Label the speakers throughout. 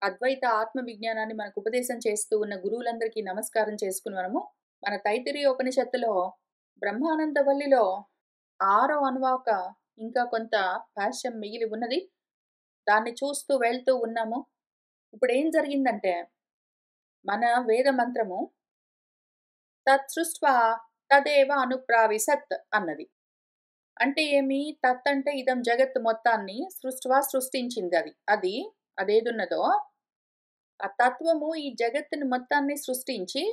Speaker 1: అద్వైత ఆత్మ విజ్ఞానాన్ని మనకు ఉపదేశం చేస్తూ ఉన్న గురువులందరికీ నమస్కారం చేసుకుని మన తైత్తిరీయ ఉపనిషత్తులో బ్రహ్మానందవల్లిలో 6వ అనువాక ఇంకా కొంత భాష్యం మిగిలి ఉన్నది. దాన్ని చూస్తూ వెళ్తూ ఉన్నాము. ఇప్పుడు ఏం జరిగిందంటే మన వేద మంత్రము తత్ సృష్ట్వా తదేవ అనుప్రావిశత్ అన్నది. అంటే ఏమి? తత్ అంటే ఇదం జగత్ మొత్తాన్ని సృష్ట్వా సృష్టించింది. అది అదేదున్నదో ఆ తత్వము ఈ జగత్తుని మొత్తాన్ని సృష్టించి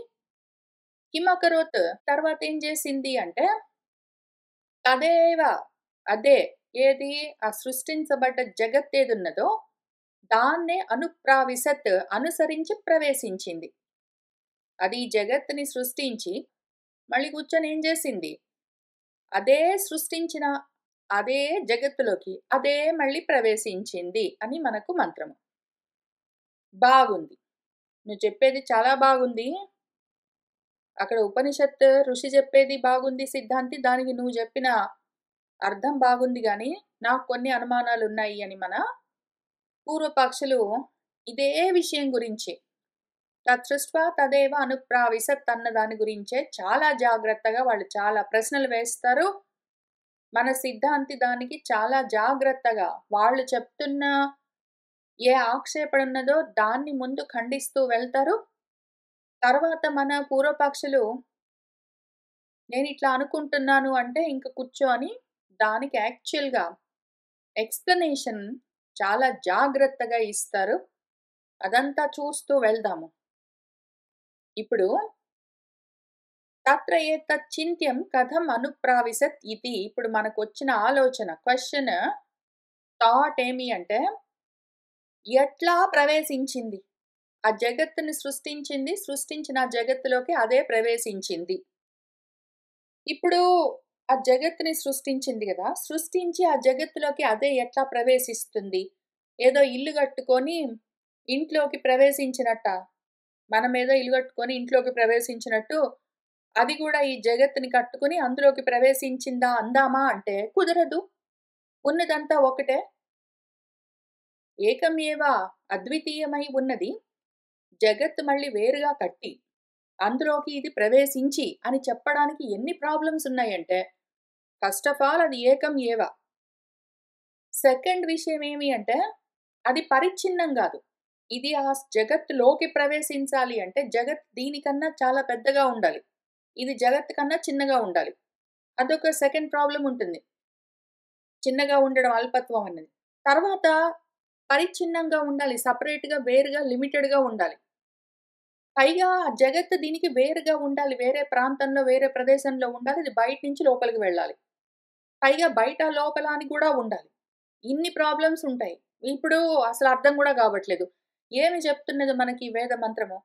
Speaker 1: కిమకరోత్ తర్వాత ఏం చేసింది అంటే తదేవ అదే ఏది ఆ సృష్టించబడ్డ జగత్ ఏదున్నదో దాన్నే అనుప్రావిశత్ అనుసరించి ప్రవేశించింది. అది ఈ జగత్తుని సృష్టించి మళ్ళీ కూర్చొని ఏం చేసింది? అదే సృష్టించిన అదే జగత్తులోకి అదే మళ్ళీ ప్రవేశించింది అని మనకు మంత్రము. బాగుంది. నువ్వు చెప్పేది చాలా బాగుంది. అక్కడ ఉపనిషత్ ఋషి చెప్పేది బాగుంది సిద్ధాంతి. దానికి నువ్వు చెప్పిన అర్థం బాగుంది గాని నాకు కొన్ని అనుమానాలు ఉన్నాయి అని మన పూర్వపక్షులు ఇదే విషయం గురించి తత్సృష్ట్వా తదేవ అనుప్రావిశత్ అన్న దాని గురించే చాలా జాగ్రత్తగా వాళ్ళు చాలా ప్రశ్నలు వేస్తారు. మన సిద్ధాంతి దానికి చాలా జాగ్రత్తగా వాళ్ళు చెప్తున్న ఏ ఆక్షేపణ ఉన్నదో దాన్ని ముందు ఖండిస్తూ వెళ్తారు. తర్వాత మన పూర్వపక్షులు నేనిట్లా అనుకుంటున్నాను అంటే ఇంక కూర్చొని దానికి యాక్చువల్‌గా ఎక్స్‌ప్లనేషన్ చాలా జాగ్రత్తగా ఇస్తారు. అదంతా చూస్తూ వెళ్దాము. ఇప్పుడు తత్ర ఏతత్ చింత్యం కథం అనుప్రావిశత్ ఇతి ఇప్పుడు మనకొచ్చిన ఆలోచన క్వెషన్ థాట్ ఏమి అంటే ఎట్లా ప్రవేశించింది? ఆ జగత్తుని సృష్టించింది. సృష్టించిన ఆ జగత్తులోకి అదే ప్రవేశించింది. ఇప్పుడు ఆ జగత్తుని సృష్టించింది గదా! సృష్టించి ఆ జగత్తులోకి అదే ఎట్లా ప్రవేశిస్తుంది? ఏదో ఇల్లు కట్టుకొని ఇంట్లోకి ప్రవేశించినట్టా? మనమేదో ఇల్లు కట్టుకొని ఇంట్లోకి ప్రవేశించినట్టు అది గూడా ఈ జగత్తుని కట్టుకొని అందులోకి ప్రవేశించిందా అందామా అంటే కుదరదు. ఉన్నదంతా ఒకటే. ఏకమేవ అద్వితీయమై ఉన్నది. జగత్తు మళ్ళీ వేరుగా కట్టి అందులోకి ఇది ప్రవేశించి అని చెప్పడానికి ఎన్ని ప్రాబ్లమ్స్ ఉన్నాయంటే ఫస్ట్ ఆఫ్ ఆల్ అది ఏకం ఏవ. సెకండ్ విషయం ఏమి అంటే అది పరిచ్ఛిన్నం గాదు. ఇది ఆ జగత్తులోకి ప్రవేశించాలి అంటే జగత్ దీనికన్నా చాలా పెద్దగా ఉండాలి. ఇది జగత్ కన్నా చిన్నగా ఉండాలి. అదొక సెకండ్ ప్రాబ్లమ్ ఉంటుంది. చిన్నగా ఉండడం అల్పత్వం అన్నది. తర్వాత పరిచ్ఛిన్నంగా ఉండాలి. సెపరేట్‌గా వేరుగా లిమిటెడ్‌గా ఉండాలి. పైగా ఆ జగత్తు దీనికి వేరుగా ఉండాలి. వేరే ప్రాంతంలో, వేరే ప్రదేశంలో ఉండాలి. అది బయట నుంచి లోపలికి వెళ్ళాలి. పైగా బయట, లోపల అని కూడా ఉండాలి. ఇన్ని ప్రాబ్లమ్స్ ఉంటాయి. ఇప్పుడు అసలు అర్థం గూడా గావట్లేదు. ఏమి చెప్తున్నది మనకి వేద మంత్రము?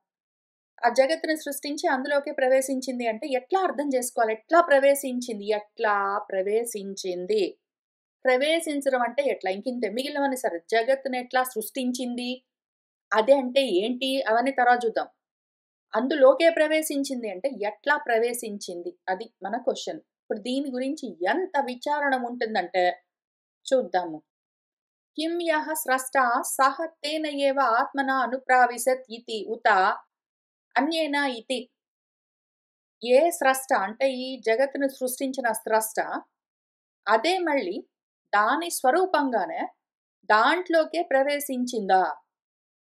Speaker 1: ఆ జగత్తుని సృష్టించి అందులోకే ప్రవేశించింది అంటే ఎట్లా అర్థం జేసుకోవాలి? ఎట్లా ప్రవేశించింది? ఎట్లా ప్రవేశించింది? ప్రవేశించడం అంటే ఎట్లా? ఇంకింతే మిగిలినవన్నీ సరే. జగత్తుని ఎట్లా సృష్టించింది? అదే అంటే ఏంటి? అవన్నీ తర్వాత జూద్దాం. అందులోకే ప్రవేశించింది అంటే ఎట్లా ప్రవేశించింది? అది మన క్వెషన్. ఇప్పుడు దీని గురించి ఎంత విచారణ ఉంటుందంటే చూద్దాము. కిం యః స్రష్టా సహ తేన ఏవ ఆత్మనా అనుప్రావిశత్ ఇతి ఉత అన్యేన ఇతి. ఏ స్రష్ట అంటే ఈ జగత్తును సృష్టించిన స్రష్ట అదే మళ్ళీ దాని స్వరూపంగానే దాంట్లోకే ప్రవేశించిందా?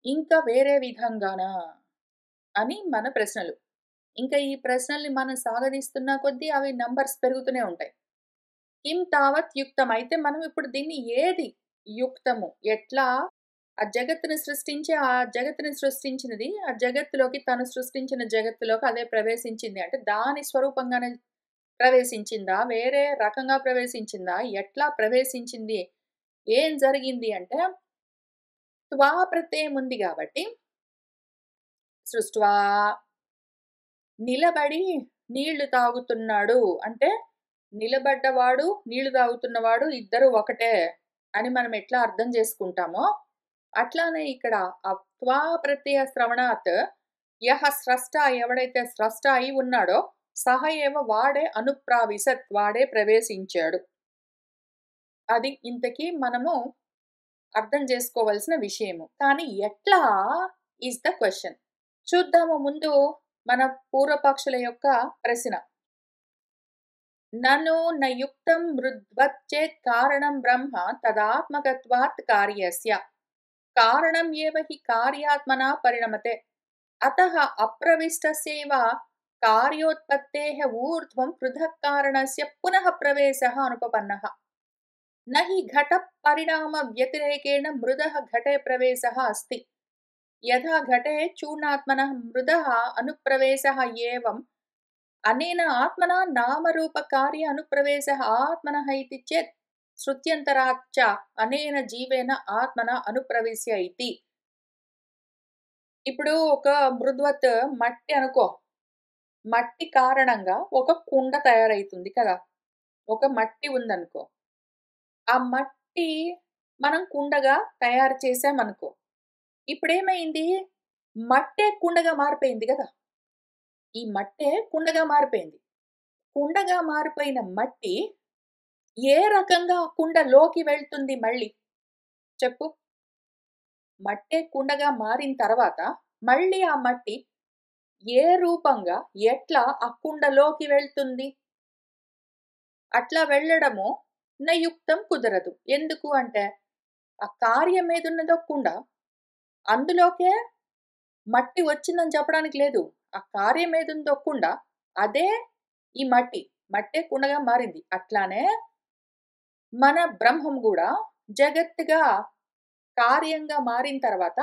Speaker 1: ఇంకా వేరే విధంగానా? అని మన ప్రశ్నలు. ఇంకా ఈ ప్రశ్నల్ని మనం సాగదీస్తున్న కొద్దీ అవి నంబర్స్ పెరుగుతూనే ఉంటాయి. కిం తావత్ యుక్తం. అయితే మనం ఇప్పుడు దీన్ని ఏది యుక్తము? ఎట్లా ఆ జగత్తుని సృష్టించి, ఆ జగత్తుని సృష్టించినది ఆ జగత్తులోకి తను సృష్టించిన జగత్తులోకి అదే ప్రవేశించింది. అంటే దాని స్వరూపంగానే ప్రవేశించిందా? వేరే రకంగా ప్రవేశించిందా? ఎట్లా ప్రవేశించింది? ఏం జరిగింది అంటే త్వా ప్రత్యయం ఉంది గాబట్టి సృష్ట్వా నిలబడి నీళ్లు తాగుతున్నాడు. అంటే నిలబడ్డవాడు, నీళ్లు తాగుతున్నవాడు ఇద్దరు ఒకటే అని మనం ఎట్లా అర్థం చేసుకుంటామో, అట్లానే ఇక్కడ త్వా ప్రత్యయ శ్రవణాత్ యః స్రష్ట ఎవడైతే స్రష్ట అయి ఉన్నాడో సహ ఏవ వాడే అనుప్రావిశత్ వాడే ప్రవేశించాడు. అది ఇంతకీ మనము అర్థం చేసుకోవాల్సిన విషయము. కానీ ఎట్లా ఈజ్ ద క్వెషన్. చూద్దాము ముందు మన పూర్వపక్షుల యొక్క ప్రశ్న. నను న యుక్తం మృద్వచ్చేత్ కారణం బ్రహ్మ తదాత్మకత్వాత్ కార్యస్య. కారణం ఏవ హి కార్యాత్మనా పరిణమతే. అతః అప్రవిష్టస్యైవ కార్యోత్పత్తేః ఊర్ధ్వం పృథక్ కారణస్య పునః ప్రవేశः అనుపపన్నः. न हि घटपरिणामव्यतिरेकेण मृदः घटे प्रवेशः अस्ति. यथा घटे चूर्णात्मनः मृदः अनुप्रवेशः एवम् अनेन आत्मना नामरूपकार्य अनुप्रवेशः आत्मनः इति चेत् श्रुत्यन्तरात् च अनेन जीवेन आत्मना अनुप्रविश्य इति. ఇప్పుడు ఒక మృద్వత్ మట్టి అనుకో. మట్టి కారణంగా ఒక కుండ తయారైతుంది కదా. ఒక మట్టి ఉందనుకో. ఆ మట్టి మనం కుండగా తయారు చేసామనుకో. ఇప్పుడేమైంది? మట్టే కుండగా మారిపోయింది గదా! ఈ మట్టే కుండగా మారిపోయింది. కుండగా మారిపోయిన మట్టి ఏ రకంగా కుండలోకి వెళ్తుంది మళ్ళీ? చెప్పు. మట్టే కుండగా మారిన తర్వాత మళ్ళీ ఆ మట్టి ఏ రూపంగా ఎట్లా ఆ కుండలోకి వెళ్తుంది? అట్లా వెళ్ళడము నయుక్తం కుదరదు. ఎందుకు అంటే ఆ కార్యం ఏదున్నదో కుండ అందులోకే మట్టి వచ్చిందని చెప్పడానికి లేదు. ఆ కార్యం ఏదుందో కుండ అదే ఈ మట్టి. మట్టే కుండగా మారింది. అట్లానే మన బ్రహ్మం గూడా జగత్తుగా కార్యంగా మారిన తర్వాత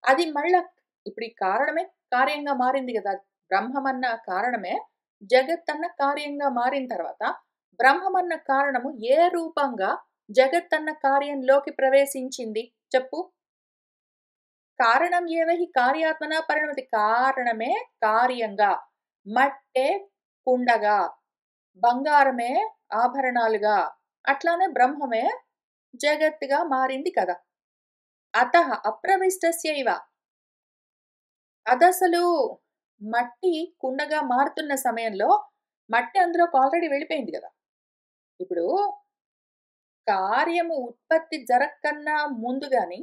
Speaker 1: అది మళ్ళా ఇప్పుడు ఈ కారణమే కార్యంగా మారింది గదా! బ్రహ్మమన్న కారణమే జగత్తన్న కార్యంగా మారిన తర్వాత బ్రహ్మమన్న కారణము ఏ రూపంగా జగత్తన్న కార్యంలోకి ప్రవేశించింది చెప్పు? కారణం ఏవ హి కార్యాత్మనా పరిణమతి. కారణమే కార్యంగా, మట్టే కుండగా, బంగారమే ఆభరణాలుగా, అట్లానే బ్రహ్మమే జగత్తుగా మారింది కదా. అతః అప్రవిష్టస్యైవ. అదసలు మట్టి కుండగా మారుతున్న సమయంలో మట్టి అందులోకి ఆల్రెడీ వెళ్ళిపోయింది కదా. ఇప్పుడు కార్యము ఉత్పత్తి జరగకన్నా ముందు గాని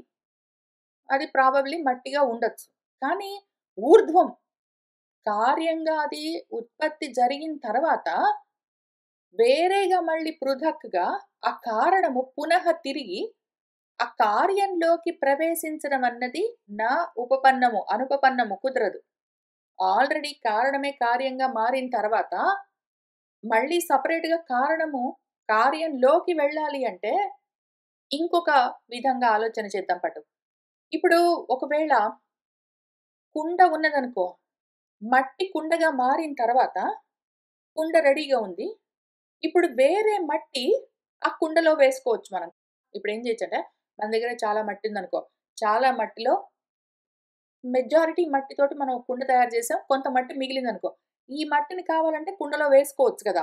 Speaker 1: అది ప్రాబబ్లీ మట్టిగా ఉండొచ్చు. కానీ ఊర్ధ్వం కార్యంగా అది ఉత్పత్తి జరిగిన తర్వాత వేరేగా మళ్ళీ పృథక్‌గా ఆ కారణము పునః తిరిగి ఆ కార్యంలోకి ప్రవేశించడం అన్నది నా ఉపపన్నము, అనుపపన్నము కుదరదు. ఆల్రెడీ కారణమే కార్యంగా మారిన తర్వాత మళ్ళీ సెపరేట్‌గా కారణము కార్యంలోకి వెళ్ళాలి అంటే ఇంకొక విధంగా ఆలోచన చేద్దాం పట్టు. ఇప్పుడు ఒకవేళ కుండ ఉన్నదనుకో. మట్టి కుండగా మారిన తర్వాత కుండ రెడీగా ఉంది. ఇప్పుడు వేరే మట్టి ఆ కుండలో వేసుకోవచ్చు మనం. ఇప్పుడేం చేయొచ్చంటే మన దగ్గర చాలా మట్టి ఉందనుకో. చాలా మట్టిలో మెజారిటీ మట్టితోటి మనం ఒక కుండ తయారు చేసాం. కొంత మట్టి మిగిలిందనుకో. ఈ మట్టిని కావాలంటే కుండలో వేసుకోవచ్చు కదా!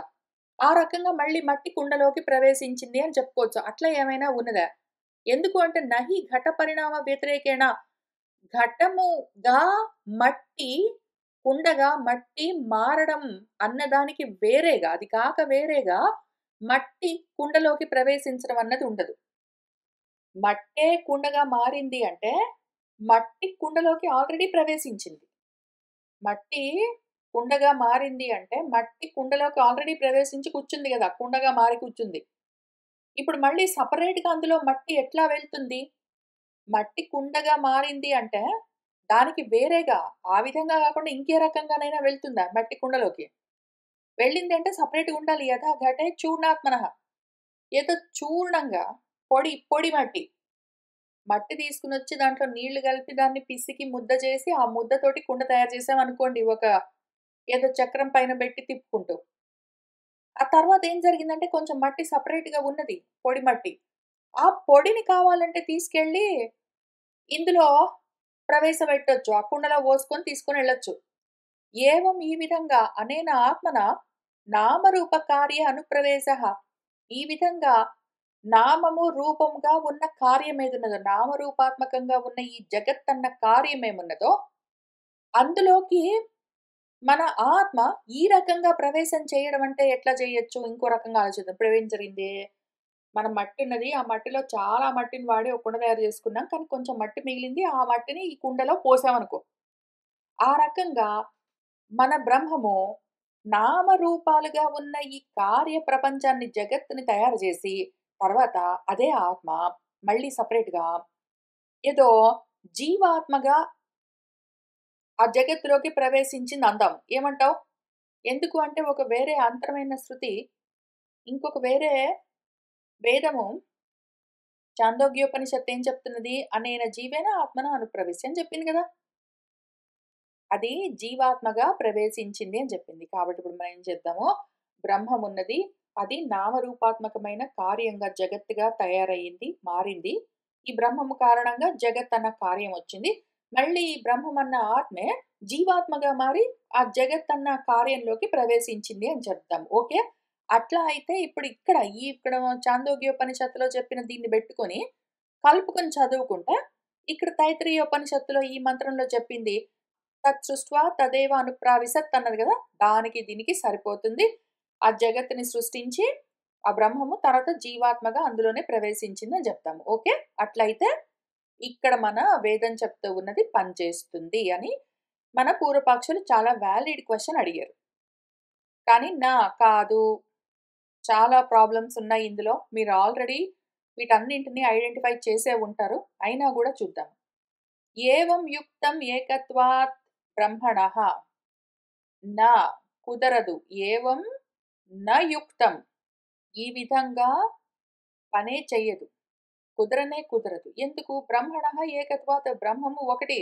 Speaker 1: ఆ రకంగా మళ్ళీ మట్టి కుండలోకి ప్రవేశించింది అని చెప్పుకోవచ్చు. అట్లా ఏమైనా ఉన్నదా? ఎందుకు అంటే నహి ఘట పరిణామ వ్యతిరేకేణ. ఘటముగా మట్టి కుండగా మట్టి మారడం అన్నదానికి వేరేగా, అది కాక వేరేగా మట్టి కుండలోకి ప్రవేశించడం అన్నది ఉండదు. మట్టే కుండగా మారింది అంటే మట్టి కుండలోకి ఆల్రెడీ ప్రవేశించింది. మట్టి కుండగా మారింది అంటే మట్టి కుండలోకి ఆల్రెడీ ప్రవేశించి కూర్చుంది గదా! కుండగా మారి కూర్చుంది. ఇప్పుడు మళ్ళీ సెపరేట్‌గా అందులో మట్టి ఎట్లా వెళ్తుంది? మట్టి కుండగా మారింది అంటే దానికి వేరేగా ఆ విధంగా గాకుండా ఇంకే రకంగానైనా వెళ్తుందా మట్టి కుండలోకి? వెళ్ళింది అంటే సెపరేట్‌గా ఉండాలి. యథా ఘటే చూర్ణాత్మనః. ఏదో చూర్ణంగా పొడి మట్టి. మట్టి తీసుకొనొచ్చి దాంట్లో నీళ్లు కలిపి దాన్ని పిసికి ముద్ద చేసి ఆ ముద్దతోటి కుండ తయారు చేసామనుకోండి. ఏదో చక్రం పైన పెట్టి తిప్పుకుంటూ. ఆ తర్వాత ఏం జరిగిందంటే కొంచెం మట్టి సెపరేట్‌గా ఉన్నది. పొడి మట్టి. ఆ పొడిని కావాలంటే తీసుకెళ్ళి ఇందులో ప్రవేశపెట్టొచ్చు. ఆ కుండలో పోసుకొని తీసుకొనెళ్ళొచ్చు. ఏవం ఈ విధంగా అనేన ఆత్మన నామరూప కార్య అనుప్రవేశః. ఈ విధంగా నామము, రూపముగా ఉన్న కార్యమేదున్నదో, నామరూపాత్మకంగా ఉన్న ఈ జగత్తన్న కార్యమేమున్నదో, అందులోకి మన ఆత్మ ఈ రకంగా ప్రవేశం చేయడం అంటే ఎట్లా చేయొచ్చు? ఇంకో రకంగా ఆలోచిద్దాం. ఇప్పుడేం జరిగింది? మన మట్టి ఉన్నది. ఆ మట్టిలో చాలా మట్టిని వాడి ఒక కుండ తయారు చేసుకున్నాం. కానీ కొంచెం మట్టి మిగిలింది. ఆ మట్టిని ఈ కుండలో పోసామనుకో. ఆ రకంగా మన బ్రహ్మము నామరూపాలుగా ఉన్న ఈ కార్య ప్రపంచాన్ని, జగత్తుని తయారు చేసి, తర్వాత అదే ఆత్మ మళ్ళీ సెపరేట్‌గా ఏదో జీవాత్మగా ఆ జగత్తులోకి ప్రవేశించిందందాం. ఏమంటావు? ఎందుకు అంటే ఒక వేరే అంతరమైన శృతి, ఇంకొక వేరే వేదము చాందోగ్యోపనిషత్తు ఏం చెప్తున్నది? అనేన జీవేన ఆత్మన అనుప్రవిశ్య అని చెప్పింది గదా! అది జీవాత్మగా ప్రవేశించింది అని చెప్పింది. కాబట్టి ఇప్పుడు మనం ఏం చేద్దాము, బ్రహ్మమున్నది. అది నామరూపాత్మకమైన కార్యంగా జగత్తుగా తయారయింది, మారింది. ఈ బ్రహ్మము కారణంగా జగత్ అన్న కార్యం వచ్చింది. మళ్ళీ ఈ బ్రహ్మమన్న ఆత్మే జీవాత్మగా మారి ఆ జగత్ అన్న కార్యంలోకి ప్రవేశించింది అని చెప్తాం. ఓకే. అట్లా అయితే ఇక్కడ చాందోగ్యోపనిషత్తులో చెప్పిన దీన్ని బెట్టుకొని కలుపుకొని చదువుకుంటే, ఇక్కడ తైత్తరీయోపనిషత్తులో ఈ మంత్రంలో చెప్పింది తత్సృష్ట్వా తదేవ అనుప్రావిశత్ అన్నది గదా! దానికి దీనికి సరిపోతుంది. ఆ జగత్తుని సృష్టించి, ఆ బ్రహ్మము తర్వాత జీవాత్మగా అందులోనే ప్రవేశించిందని జెప్తాము. ఓకే. అట్లయితే ఇక్కడ మన వేదం చెప్తూ ఉన్నది పనిచేస్తుంది అని మన పూర్వపక్షులు చాలా వాలిడ్ క్వెషన్ అడిగారు. కానీ కాదు. చాలా ప్రాబ్లమ్స్ ఉన్నాయి ఇందులో. మీరు ఆల్రెడీ వీటన్నింటిని ఐడెంటిఫై చేసే ఉంటారు. అయినా గూడా చూద్దాం. ఏవం యుక్తం ఏకత్వాత్ బ్రహ్మణః న కుదరదు. ఏవం న యుక్తం. ఈ విధంగా పనే చెయ్యదు. కుదరనే కుదరదు. ఎందుకు? బ్రహ్మణః ఏకత్వాత్ బ్రహ్మము ఒకటి.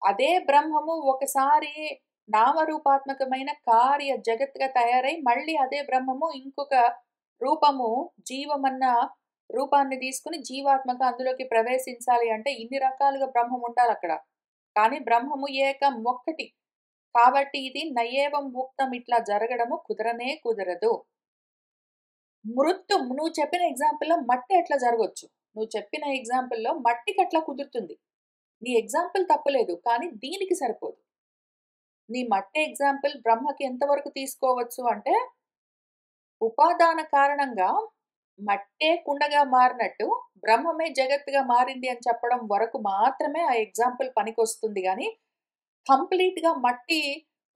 Speaker 1: అదే బ్రహ్మము ఒకసారి నామరూపాత్మకమైన కార్య జగత్తుగా తయారై, మళ్ళీ అదే బ్రహ్మము ఇంకొక రూపము జీవమన్న రూపాన్ని తీసుకొని జీవాత్మగా అందులోకి ప్రవేశించాలి అంటే ఇన్ని రకాలుగా బ్రహ్మం ఉండాలక్కడ. కానీ బ్రహ్మము ఏకం ఒక్కటి. కాబట్టి ఇది నయేవం ఉక్తం ఇట్లా జరగడము కుదరనే కుదరదు. నువ్వు చెప్పిన ఎగ్జాంపుల్‌లో మట్టి అట్లా జరగొచ్చు. నువ్వు చెప్పిన ఎగ్జాంపుల్‌లో మట్టికట్లా కుదురుతుంది. నీ ఎగ్జాంపుల్ తప్పులేదు. కానీ దీనికి సరిపోదు. నీ మట్టి ఎగ్జాంపుల్ బ్రహ్మకి ఎంతవరకు తీసుకోవచ్చు అంటే, ఉపాదాన కారణంగా మట్టే కుండగా మారినట్టు, బ్రహ్మమే జగత్తుగా మారింది అని చెప్పడం వరకు మాత్రమే ఆ ఎగ్జాంపుల్ పనికొస్తుంది గానీ, కంప్లీట్‌గా మట్టి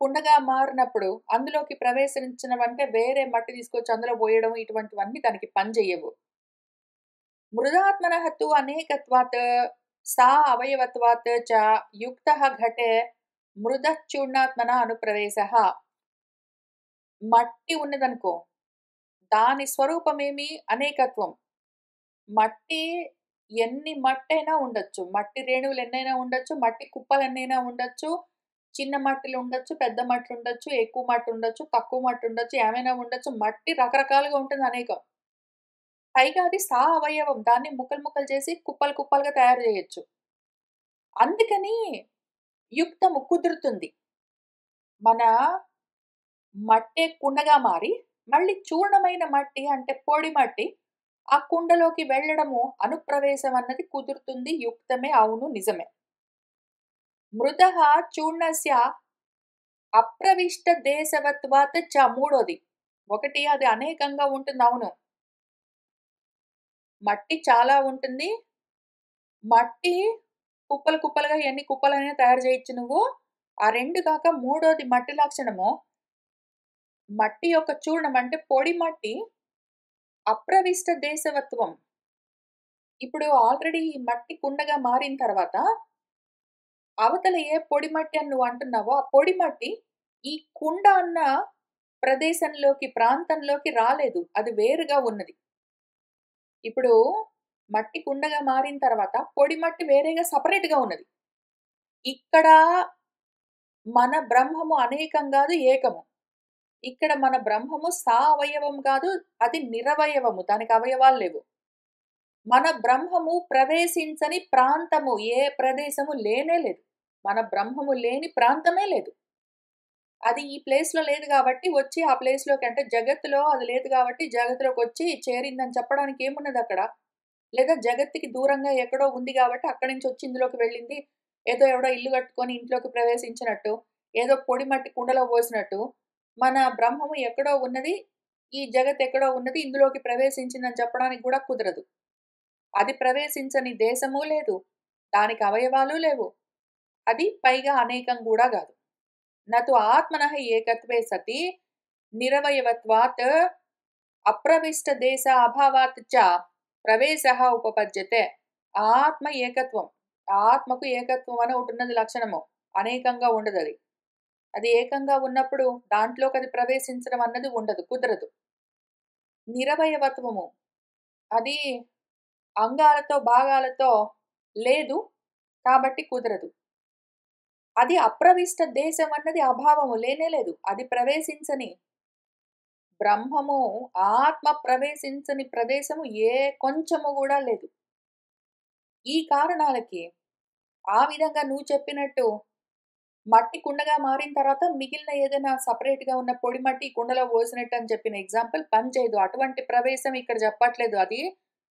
Speaker 1: కుండగా మారినప్పుడు అందులోకి ప్రవేశించినవంటే వేరే మట్టి తీసుకొచ్చి అందులో పోయడం ఇటువంటివన్నీ దానికి పని చెయ్యవు. మృదాత్మనః తు అనేకత్వాత్ సా అవయవత్వాత్ చ యుక్తః ఘటే మృదశ్చూర్ణాత్మన అనుప్రవేశః. మట్టి ఉన్నదనుకో, దాని స్వరూపమేమి? అనేకత్వం. మట్టి ఎన్ని మట్టైనా ఉండొచ్చు. మట్టి రేణువులు ఎన్నైనా ఉండొచ్చు. మట్టి కుప్పలెన్నైనా ఉండొచ్చు. చిన్న మట్టిలుండొచ్చు, పెద్ద మట్లుండొచ్చు, ఎక్కువ మట్టుండొచ్చు, తక్కువ మట్టుండొచ్చు, ఏమైనా ఉండొచ్చు. మట్టి రకరకాలుగా ఉంటుంది అనేకం. పైగా అది అవయవం. దాన్ని ముక్కలు ముక్కలు చేసి కుప్పలు కుప్పలుగా తయారు జేయొచ్చు. అందుకని యుక్తము కుదురుతుంది. మన మట్టే కుండగా మారి, మళ్ళీ చూర్ణమైన మట్టి అంటే పొడి మట్టి, ఆ కుండలోకి వెళ్ళడము, అనుప్రవేశం అన్నది కుదురుతుంది. యుక్తమే. అవును. నిజమే. మృదః చూర్ణస్య అప్రవిష్ట దేశవత్వాత్ చ మూడోది. ఒకటి అది అనేకంగా ఉంటుంది. అవును. మట్టి చాలా ఉంటుంది. మట్టి కుప్పలు కుప్పలుగా ఎన్ని కుప్పలైనా తయారు చేయొచ్చు నువ్వు. ఆ 2 కాక మూడోది మట్టి లక్షణము, మట్టి యొక్క చూర్ణం అంటే పొడి మట్టి అప్రవిష్ట దేశవత్వం. ఇప్పుడు ఆల్రెడీ ఈ మట్టి కుండగా మారిన తర్వాత, అవతల ఏ పొడి మట్టి అని నువ్వు అంటున్నావో, ఆ పొడి మట్టి ఈ కుండ అన్న ప్రదేశంలోకి, ప్రాంతంలోకి రాలేదు. అది వేరుగా ఉన్నది. ఇప్పుడు మట్టి కుండగా మారిన తర్వాత, పొడి మట్టి వేరేగా సెపరేట్‌గా ఉన్నది. ఇక్కడ మన బ్రహ్మము అనేకం గాదు, ఏకము. ఇక్కడ మన బ్రహ్మము అవయవం గాదు, అది నిరవయవము. దానికి అవయవాలు లేవు. మన బ్రహ్మము ప్రవేశించని ప్రాంతము, ఏ ప్రదేశము లేనే లేదు. మన బ్రహ్మము లేని ప్రాంతమే లేదు. అది ఈ ప్లేస్‌లో లేదు గాబట్టి, వచ్చి ఆ ప్లేస్‌లోకి అంటే జగత్తులో అది లేదు గాబట్టి, జగత్తులోకొచ్చి చేరిందని చెప్పడానికి ఏమున్నదక్కడ? లేదా జగత్తుకి దూరంగా ఎక్కడో ఉంది గాబట్టి, అక్కడి నుంచి వచ్చి ఇందులోకి వెళ్ళింది. ఏదో ఎవడో ఇల్లు కట్టుకొని ఇంట్లోకి ప్రవేశించినట్టు, ఏదో పొడి మట్టి కుండలో పోసినట్టు, మన బ్రహ్మము ఎక్కడో ఉన్నది. ఈ జగత్ ఎక్కడో ఉన్నది ఇందులోకి ప్రవేశించిందని చెప్పడానికి కూడా కుదరదు. అది ప్రవేశించని దేశము లేదు. దానికి అవయవాలు లేవు. అది పైగా అనేకం గూడా గాదు. నతు ఆత్మనః ఏకత్వే సతి నిరవయవత్వాత్ అప్రవిష్ట దేశ అభావాత్ చ ప్రవేశః ఉపపద్యతే. ఆత్మ ఏకత్వం. ఆత్మకు ఏకత్వం అని ఒకటున్నది లక్షణము. అనేకంగా ఉండదది. అది ఏకంగా ఉన్నప్పుడు దాంట్లోకది ప్రవేశించడం అన్నది ఉండదు. కుదరదు. నిరవయవత్వము. అది అంగాలతో, భాగాలతో లేదు. కాబట్టి కుదరదు. అది అప్రవిష్ట దేశం అన్నది అభావము. లేనే లేదు. అది ప్రవేశించని బ్రహ్మము, ఆత్మ ప్రవేశించని ప్రదేశము ఏ కొంచెము గూడా లేదు. ఈ కారణాలకి ఆ విధంగా నువ్వు చెప్పినట్టు మట్టి కుండగా మారిన తర్వాత మిగిలిన ఏదైనా సెపరేట్‌గా ఉన్న పొడి మట్టి ఈ కుండలో పోసినట్టు అని చెప్పిన ఎగ్జాంపుల్ పనిచేయదు. అటువంటి ప్రవేశం ఇక్కడ చెప్పట్లేదు. అది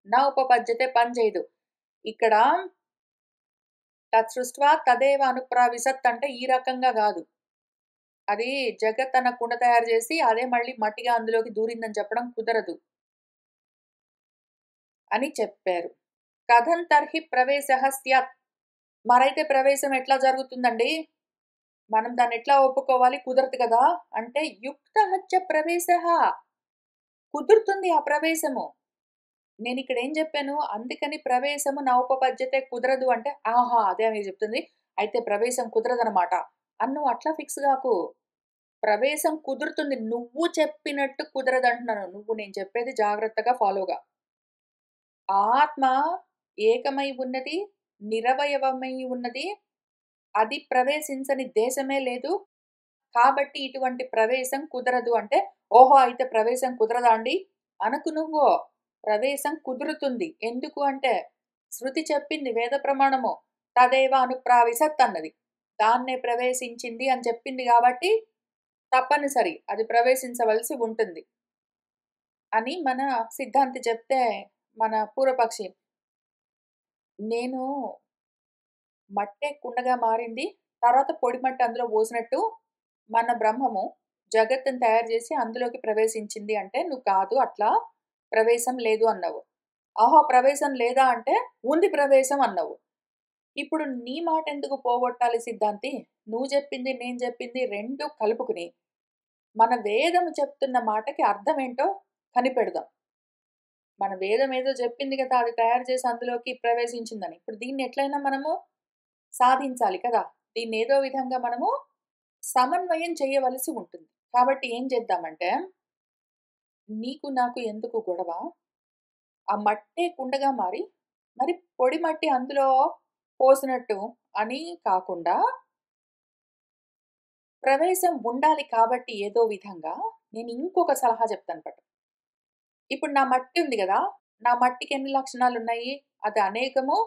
Speaker 1: నా ఉపపద్యతే పనిచేయదు. ఇక్కడ తత్ సృష్ట్వా తదేవ అనుప్రావిశత్ అంటే ఈ రకంగా గాదు. అది జగత్ అన్న కుండ తయారు చేసి అదే మళ్ళీ మట్టిగా అందులోకి దూరిందని చెప్పడం కుదరదు అని చెప్పారు. కథం తర్హి ప్రవేశః స్యాత్. మరైతే ప్రవేశం ఎట్లా జరుగుతుందండి? మనం దాన్ని ఎట్లా ఒప్పుకోవాలి? కుదరదు కదా! అంటే యుక్తః చ ప్రవేశః. కుదురుతుంది ఆ ప్రవేశము. నేనిక్కడ ఏం చెప్పాను? అందుకని ప్రవేశము నా ఉపపద్యతే కుదరదు అంటే, ఆహా! అదే మీరు చెప్తుంది. అయితే ప్రవేశం కుదరదనమాట. అని నువ్వు అట్లా ఫిక్స్ గాకు. ప్రవేశం కుదురుతుంది. నువ్వు చెప్పినట్టు కుదరదంటున్నాను. నేను చెప్పేది జాగ్రత్తగా ఫాలోగా. ఆత్మ ఏకమై ఉన్నది, నిరవయవమై ఉన్నది. అది ప్రవేశించని దేశమే లేదు. కాబట్టి ఇటువంటి ప్రవేశం కుదరదు అంటే, ఓహో! అయితే ప్రవేశం కుదరదా అండి? అనకు నువ్వు. ప్రవేశం కుదురుతుంది. ఎందుకు అంటే, శృతి చెప్పింది వేద ప్రమాణము. తదేవ అనుప్రావిశత్ అన్నది. దాన్నే ప్రవేశించింది అని చెప్పింది గాబట్టి, తప్పనిసరి అది ప్రవేశించవలసి ఉంటుంది. అని మన సిద్ధాంతి చెప్తే, మన పూర్వపక్షి నేను మట్టే కుండగా మారింది. తర్వాత పొడి మట్టి అందులో పోసినట్టు మన బ్రహ్మము జగత్తుని తయారు చేసి అందులోకి ప్రవేశించింది అంటే, "నువ్వు కాదు అట్లా ప్రవేశం లేదు" అన్నావు. ఆహా! ప్రవేశం లేదా అంటే, "ఉంది ప్రవేశం" అన్నావు. ఇప్పుడు నీ మాటెందుకు పోగొట్టాలి సిద్ధాంతి? నువ్వు చెప్పింది, నేను చెప్పింది 2 కలుపుకుని, మన వేదము చెప్తున్న మాటకి అర్థమేంటో కనిపెడదాం. మన వేదం ఏదో చెప్పింది కదా! అది తయారు చేసి అందులోకి ప్రవేశించిందని. ఇప్పుడు దీన్ని ఎట్లైనా మనము సాధించాలి కదా! దీన్నేదో విధంగా మనము సమన్వయం చేయవలసి ఉంటుంది. కాబట్టి ఏం చేద్దామంటే, నీకు నాకు ఎందుకు గొడవ? ఆ మట్టే కుండగా మారి, మరి పొడి మట్టి అందులో పోసినట్టు అని కాకుండా, ప్రవేశం ఉండాలి కాబట్టి ఏదో విధంగా నేను ఇంకొక సలహా చెప్తాను పట్టు. ఇప్పుడు నా మట్టి ఉంది గదా! నా మట్టికి ఎన్ని లక్షణాలున్నాయి? అది అనేకము,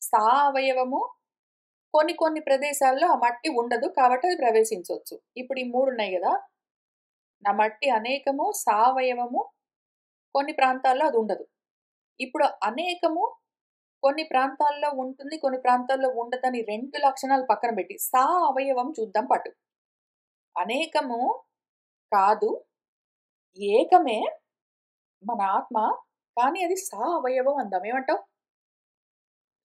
Speaker 1: సావయవము, కొన్ని కొన్ని ప్రదేశాల్లో ఆ మట్టి ఉండదు. కాబట్టి అది ప్రవేశించొచ్చు. ఇప్పుడు ఈ 3 ఉన్నాయి గదా! నా మట్టి అనేకము, సావయవము, కొన్ని ప్రాంతాల్లో అది ఉండదు. ఇప్పుడు అనేకము కొన్ని ప్రాంతాల్లో ఉంటుంది, కొన్ని ప్రాంతాల్లో ఉండదని 2 లక్షణాలు పక్కన పెట్టి, అవయవం చూద్దాం పట్టు. అనేకము కాదు, ఏకమే మన ఆత్మ. కానీ అది అవయవం అందాం. ఏమంటావు?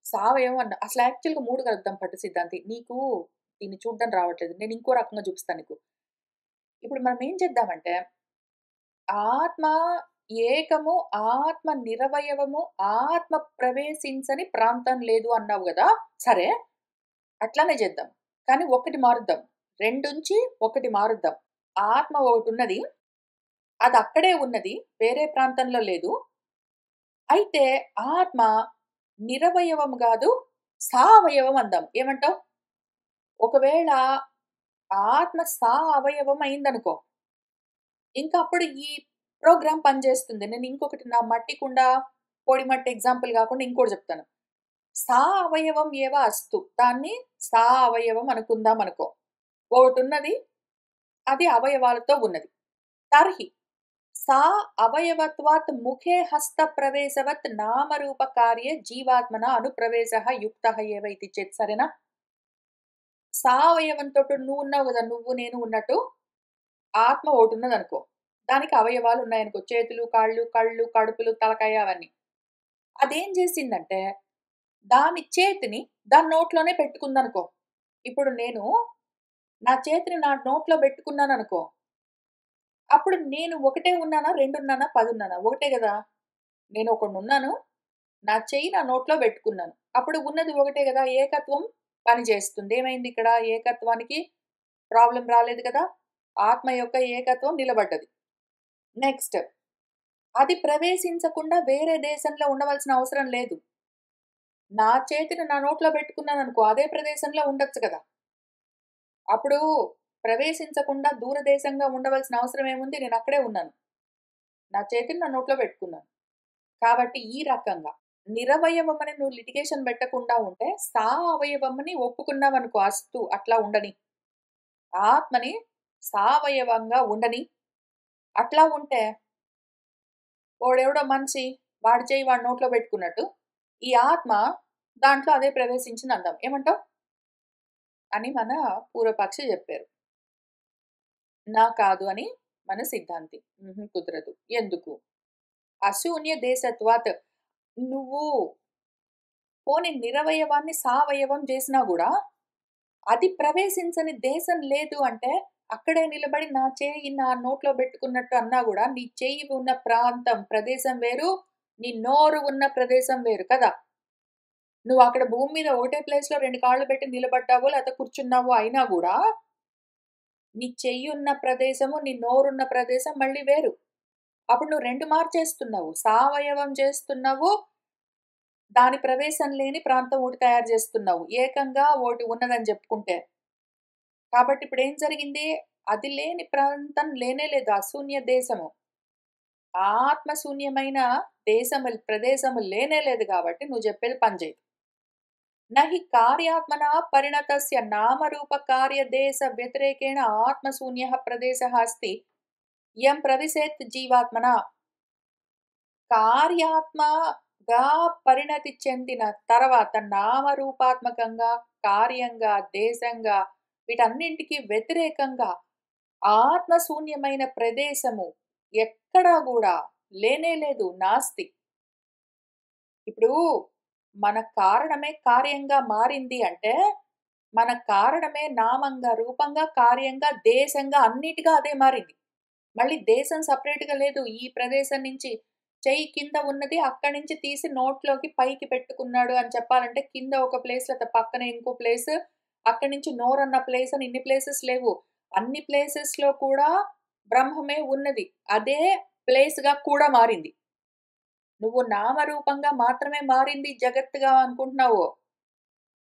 Speaker 1: సావయవం అందాం. అసలు యాక్చువల్‌గా 3 కలుపుదాం పట్టు సిద్ధాంతి. నీకు దీన్ని చూడడం రావట్లేదు. నేను ఇంకో రకంగా చూపిస్తాను నీకు. ఇప్పుడు మనం ఏం చేద్దామంటే, ఆత్మ ఏకము, ఆత్మ నిరవయవము, ఆత్మ ప్రవేశించని ప్రాంతం లేదు అన్నావు గదా! సరే. అట్లానే చేద్దాం. కానీ ఒకటి మారుద్దాం. 2 ఉంచి ఒకటి మారుద్దాం. ఆత్మ ఒకటున్నది. అది అక్కడే ఉన్నది. వేరే ప్రాంతంలో లేదు. అయితే ఆత్మ నిరవయవం గాదు, సావయవం అందాం. ఏమంటావు? ఒకవేళ ఆత్మ అవయవం అయిందనుకో, ఇంకా అప్పుడు ఈ ప్రోగ్రామ్ పనిచేస్తుంది. నేను ఇంకొకటి నా మట్టి కుండ, పొడి మట్టి ఎగ్జాంపుల్ గాకుండా ఇంకోటి చెప్తాను. అవయవం ఏవ అస్తు. దాన్ని అవయవం అనుకుందాం అనుకో. ఒకటున్నది. అది అవయవాలతో ఉన్నది. తర్హి సా అవయవత్వాత్ ముఖే హస్త ప్రవేశవత్ నామరూప కార్యే జీవాత్మన అనుప్రవేశః యుక్తః ఏవ ఇతి చేత్. సరేనా? సావయవంతోటి నువ్వు ఉన్నావు గదా! నువ్వు నేను ఉన్నట్టు ఆత్మ ఒకటున్నదనుకో. దానికి అవయవాలు ఉన్నాయనుకో. చేతులు, కాళ్ళు, కళ్ళు, కడుపులు, తలకాయ అవన్నీ. అదేం చేసిందంటే, దాని చేతిని దాని నోట్లోనే పెట్టుకుందనుకో. ఇప్పుడు నేను నా చేతిని నా నోట్లో పెట్టుకున్నాననుకో, అప్పుడు నేను ఒకటే ఉన్నానా? 2 ఉన్నానా? 10 ఉన్నానా? ఒకటే గదా! నేను ఒకడున్నాను. నా చెయ్యి నా నోట్లో పెట్టుకున్నాను. అప్పుడు ఉన్నది ఒకటే గదా! ఏకత్వం పని చేస్తుంది. ఏమైంది ఇక్కడ? ఏకత్వానికి ప్రాబ్లమ్ రాలేదు కదా! ఆత్మ యొక్క ఏకత్వం నిలబడ్డది. నెక్స్ట్ అది ప్రవేశించకుండా వేరే దేశంలో ఉండవలసిన అవసరం లేదు. నా చేతిని నా నోట్లో పెట్టుకున్నాననుకో, అదే ప్రదేశంలో ఉండొచ్చు కదా! అప్పుడు ప్రవేశించకుండా దూరదేశంగా ఉండవలసిన అవసరం ఏముంది? నేనక్కడే ఉన్నాను. నా చేతిని నా నోట్లో పెట్టుకున్నాను. కాబట్టి ఈ రకంగా నిరవయవమని నువ్వు లిటిగేషన్ పెట్టకుండా ఉంటే, సా అవయవమని ఒప్పుకున్నావనుకో అస్తు అట్లా ఉండని. ఆత్మని సావయవంగా ఉండని. అట్లా ఉంటే వాడెవడో మనిషి వాడి చెయ్యి వాడి నోట్లో పెట్టుకున్నట్టు, ఈ ఆత్మ దాంట్లో అదే ప్రవేశించిందందాం. ఏమంటావు? అని మన పూర్వపక్షి జెప్పారు. నా కాదు అని మన సిద్ధాంతి. కుదరదు. ఎందుకు? అశూన్య దేశత్వాత్ నువ్వు పోనీ నిరవయవాన్ని సావయవం జేసినా గూడా, అది ప్రవేశించని దేశం లేదు అంటే, అక్కడే నిలబడి నా చెయ్యి నా నోట్లో బెట్టుకున్నట్టు అన్నా గూడా, నీ చెయ్యి ఉన్న ప్రాంతం, ప్రదేశం వేరు, నీ నోరు ఉన్న ప్రదేశం వేరు కదా! నువ్వక్కడ భూమి మీద ఒకటే ప్లేస్‌లో 2 కాళ్ళు పెట్టి నిలబడ్డావో, లేతే కూర్చున్నావో అయినా గూడా, నీ చెయ్యున్న ప్రదేశము, నీ నోరున్న ప్రదేశం మళ్ళీ వేరు. అప్పుడు నువ్వు 2 మార్చేస్తున్నావు. సావయవం చేస్తున్నావు. దాని ప్రవేశం లేని ప్రాంతం ఒకటి తయారు జేస్తున్నావు. ఏకంగా ఒకటి ఉన్నదని జెప్పుకుంటే. కాబట్టి ఇప్పుడేం జరిగింది? అది లేని ప్రాంతం లేనే లేదు. అశూన్య దేశము. ఆత్మశూన్యమైన ప్రదేశము లేనే లేదు గాబట్టి నువ్వు జెప్పేది పని జేయదు. నహి కార్యాత్మనా పరిణతస్య నామరూప కార్యదేశ వ్యతిరేకేణ ఆత్మశూన్యః ప్రదేశः అస్తి. యం ప్రవిశేత్ జీవాత్మన కార్యాత్మగా పరిణతి చెందిన తర్వాత నామరూపాత్మకంగా, కార్యంగా, దేశంగా వీటన్నింటికి వ్యతిరేకంగా ఆత్మశూన్యమైన ప్రదేశము ఎక్కడా గూడా లేనే లేదు. నాస్తి. ఇప్పుడు మన కారణమే కార్యంగా మారింది అంటే, మన కారణమే నామంగా, రూపంగా, కార్యంగా, దేశంగా అన్నిటిగా అదే మారింది. మళ్ళీ దేశం సెపరేట్‌గా లేదు. ఈ ప్రదేశం నుంచి చెయ్యి కింద ఉన్నది అక్కడి నుంచి తీసి నోట్లోకి పైకి పెట్టుకున్నాడు అని చెప్పాలంటే కింద ఒక ప్లేస్ లేతే పక్కన ఇంకో ప్లేస్, అక్కడి నుంచి నోరన్న ప్లేస్ అని ఇన్ని ప్లేసెస్ లేవు. అన్ని ప్లేసెస్‌లో కూడా బ్రహ్మమే ఉన్నది. అదే ప్లేస్‌గా కూడా మారింది. నువ్వు నామరూపంగా మాత్రమే మారింది జగత్తుగా అనుకుంటున్నావు.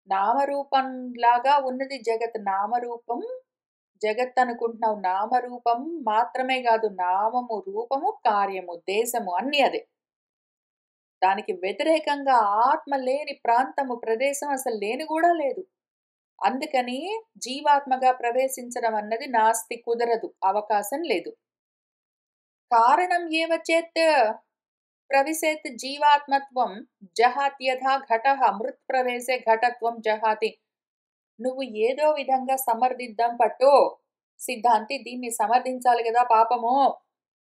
Speaker 1: నామరూపంలాగా ఉన్నది జగత్. నామరూపం జగత్ అనుకుంటున్నావు. నామరూపం మాత్రమే గాదు. నామము, రూపము, కార్యము, దేశము అన్నీ అదే. దానికి వ్యతిరేకంగా ఆత్మ లేని ప్రాంతము, ప్రదేశం అసలు లేని గూడా లేదు. అందుకని జీవాత్మగా ప్రవేశించడం అన్నది నాస్తి కుదరదు. అవకాశం లేదు. కారణం ఏవ చేత్ ప్రవిశేత్ జీవాత్మత్వం జహాత్యథా ఘటః మృత్ప్రవేశే ఘటత్వం జహాతి. నువ్వు ఏదో విధంగా సమర్థిద్దాం పట్టు. సిద్ధాంతి దీన్ని సమర్థించాలి గదా పాపము.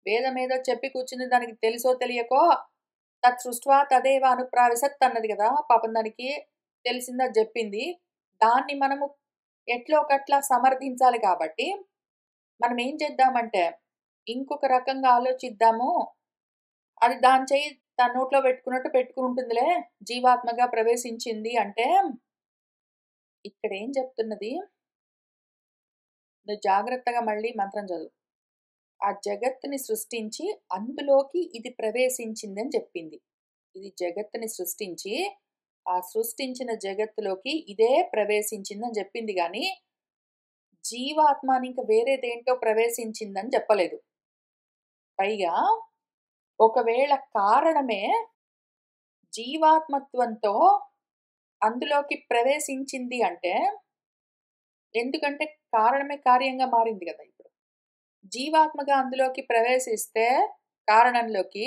Speaker 1: వేదమేదో చెప్పి కూర్చుంది దానికి తెలుసో తెలియకో తత్ సృష్ట్వా తదేవ అనుప్రావిశత్ అన్నది గదా! పాపం దానికి తెలిసింది అది జెప్పింది. దాన్ని మనము ఎట్లో ఒకట్లా సమర్థించాలి కాబట్టి, మనం ఏం చేద్దామంటే, ఇంకొక రకంగా ఆలోచిద్దాము. అది దాని చెయ్యి తన నోట్లో పెట్టుకున్నట్టు పెట్టుకుంటుందిలే. జీవాత్మగా ప్రవేశించింది అంటే, ఇక్కడేం చెప్తున్నది, నువ్వు జాగ్రత్తగా మళ్ళీ మంత్రం చదువు. ఆ జగత్తుని సృష్టించి, అందులోకి ఇది ప్రవేశించిందని చెప్పింది. ఇది జగత్తుని సృష్టించి, ఆ సృష్టించిన జగత్తులోకి ఇదే ప్రవేశించిందని చెప్పింది గానీ, జీవాత్మ అని ఇంక వేరేదేంటో ప్రవేశించిందని చెప్పలేదు. పైగా ఒకవేళ కారణమే జీవాత్మత్వంతో అందులోకి ప్రవేశించింది అంటే, ఎందుకంటే కారణమే కార్యంగా మారింది గదా! ఇప్పుడు. జీవాత్మగా అందులోకి ప్రవేశిస్తే కారణంలోకి,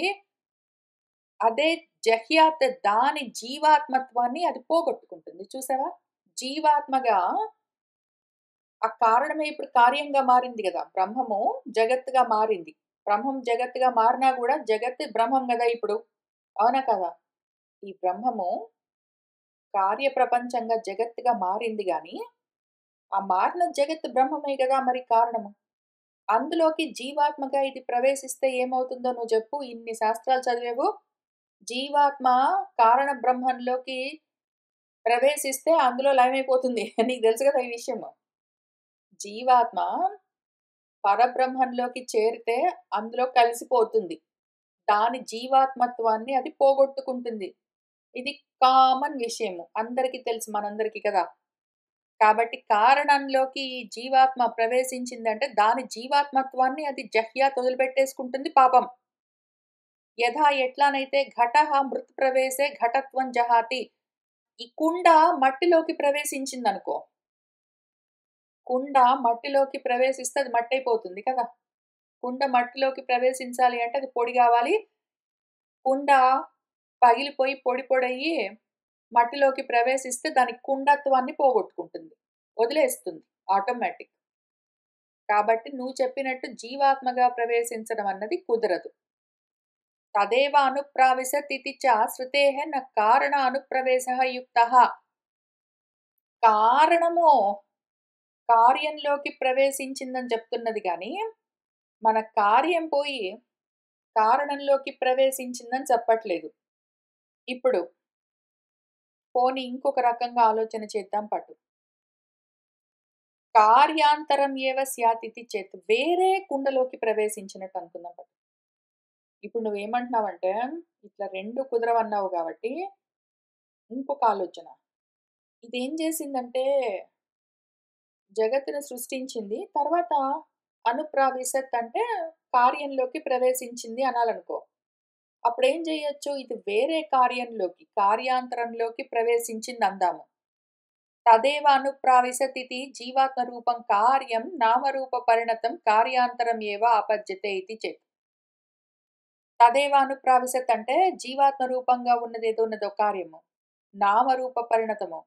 Speaker 1: అదే జహ్యాత్ దాని జీవాత్మత్వాన్ని అది పోగొట్టుకుంటుంది. చూసావా? జీవాత్మగా ఆ కారణమే ఇప్పుడు కార్యంగా మారింది గదా! బ్రహ్మము జగత్తుగా మారింది. బ్రహ్మం జగత్తుగా మారినా గూడా జగత్ బ్రహ్మం గదా ఇప్పుడు. అవునా కదా? ఈ బ్రహ్మము కార్యప్రపంచంగా జగత్తుగా మారింది గానీ, ఆ మారిన జగత్ బ్రహ్మమే గదా మరి కారణము. అందులోకి జీవాత్మగా ఇది ప్రవేశిస్తే ఏమవుతుందో నువ్వు జెప్పు. ఇన్ని శాస్త్రాలు చదివావు. జీవాత్మ కారణ బ్రహ్మంలోకి ప్రవేశిస్తే అందులో లయమైపోతుంది. నీకు తెలుసు గదా ఈ విషయము. జీవాత్మ పరబ్రహ్మంలోకి చేరితే అందులో కలిసిపోతుంది. దాని జీవాత్మత్వాన్ని అది పోగొట్టుకుంటుంది. ఇది కామన్ విషయము. అందరికీ తెలుసు మనందరికీ కదా! కాబట్టి కారణంలోకి ఈ జీవాత్మ ప్రవేశించిందంటే దాని జీవాత్మత్వాన్ని అది జహ్యాత్ వదిలిపెట్టేసుకుంటుంది పాపం. యథా ఎట్లానైతే ఘటః మృత్ప్రవేశే ఘటత్వం జహాతి. ఈ కుండ మట్టిలోకి ప్రవేశించిందనుకో. కుండ మట్టిలోకి ప్రవేశిస్తే అది మట్టయిపోతుంది కదా! కుండ మట్టిలోకి ప్రవేశించాలి అంటే అది పొడి గావాలి. కుండ పగిలిపోయి పొడి పొడయ్యి మట్టిలోకి ప్రవేశిస్తే దాని కుండత్వాన్ని పోగొట్టుకుంటుంది. వదిలేస్తుంది ఆటోమేటిక్. కాబట్టి నువ్వు చెప్పినట్టు జీవాత్మగా ప్రవేశించడం అన్నది కుదరదు. తదేవ అనుప్రావిశతితి చ శృతేః న కారణ అనుప్రవేశః యుక్తః. కారణము కార్యంలోకి ప్రవేశించిందని చెప్తున్నది గానీ, మన కార్యం పోయి కారణంలోకి ప్రవేశించిందని చెప్పట్లేదు. ఇప్పుడు పోనీ ఇంకొక రకంగా ఆలోచన చేద్దాం పట్టు. కార్యాంతరం ఏవ స్యాతితి చేత్. వేరే కుండలోకి ప్రవేశించినట్టు అనుకుందాం పట్టు. ఇప్పుడు నువ్వేమంటున్నావంటే, ఇట్లా 2 కుదరవన్నావు గాబట్టి, ఇంకొక ఆలోచన. ఇదేం జేసిందంటే, జగత్తుని సృష్టించింది. తర్వాత అనుప్రావిశత్ అంటే కార్యంలోకి ప్రవేశించింది అనాలనుకో. అప్పుడేం జేయొచ్చు, ఇది వేరే కార్యంలోకి, కార్యాంతరంలోకి ప్రవేశించిందందాము. తదేవ అనుప్రావిశతితి జీవాత్మ రూపం కార్యం నామరూప పరిణతం కార్యాంతరం ఏవ ఆపద్యతే ఇతి చేత్. తదేవ అనుప్రావిశత్ అంటే జీవాత్మ రూపంగా ఉన్నదేదో ఉన్నదో కార్యము. నామరూప పరిణతము.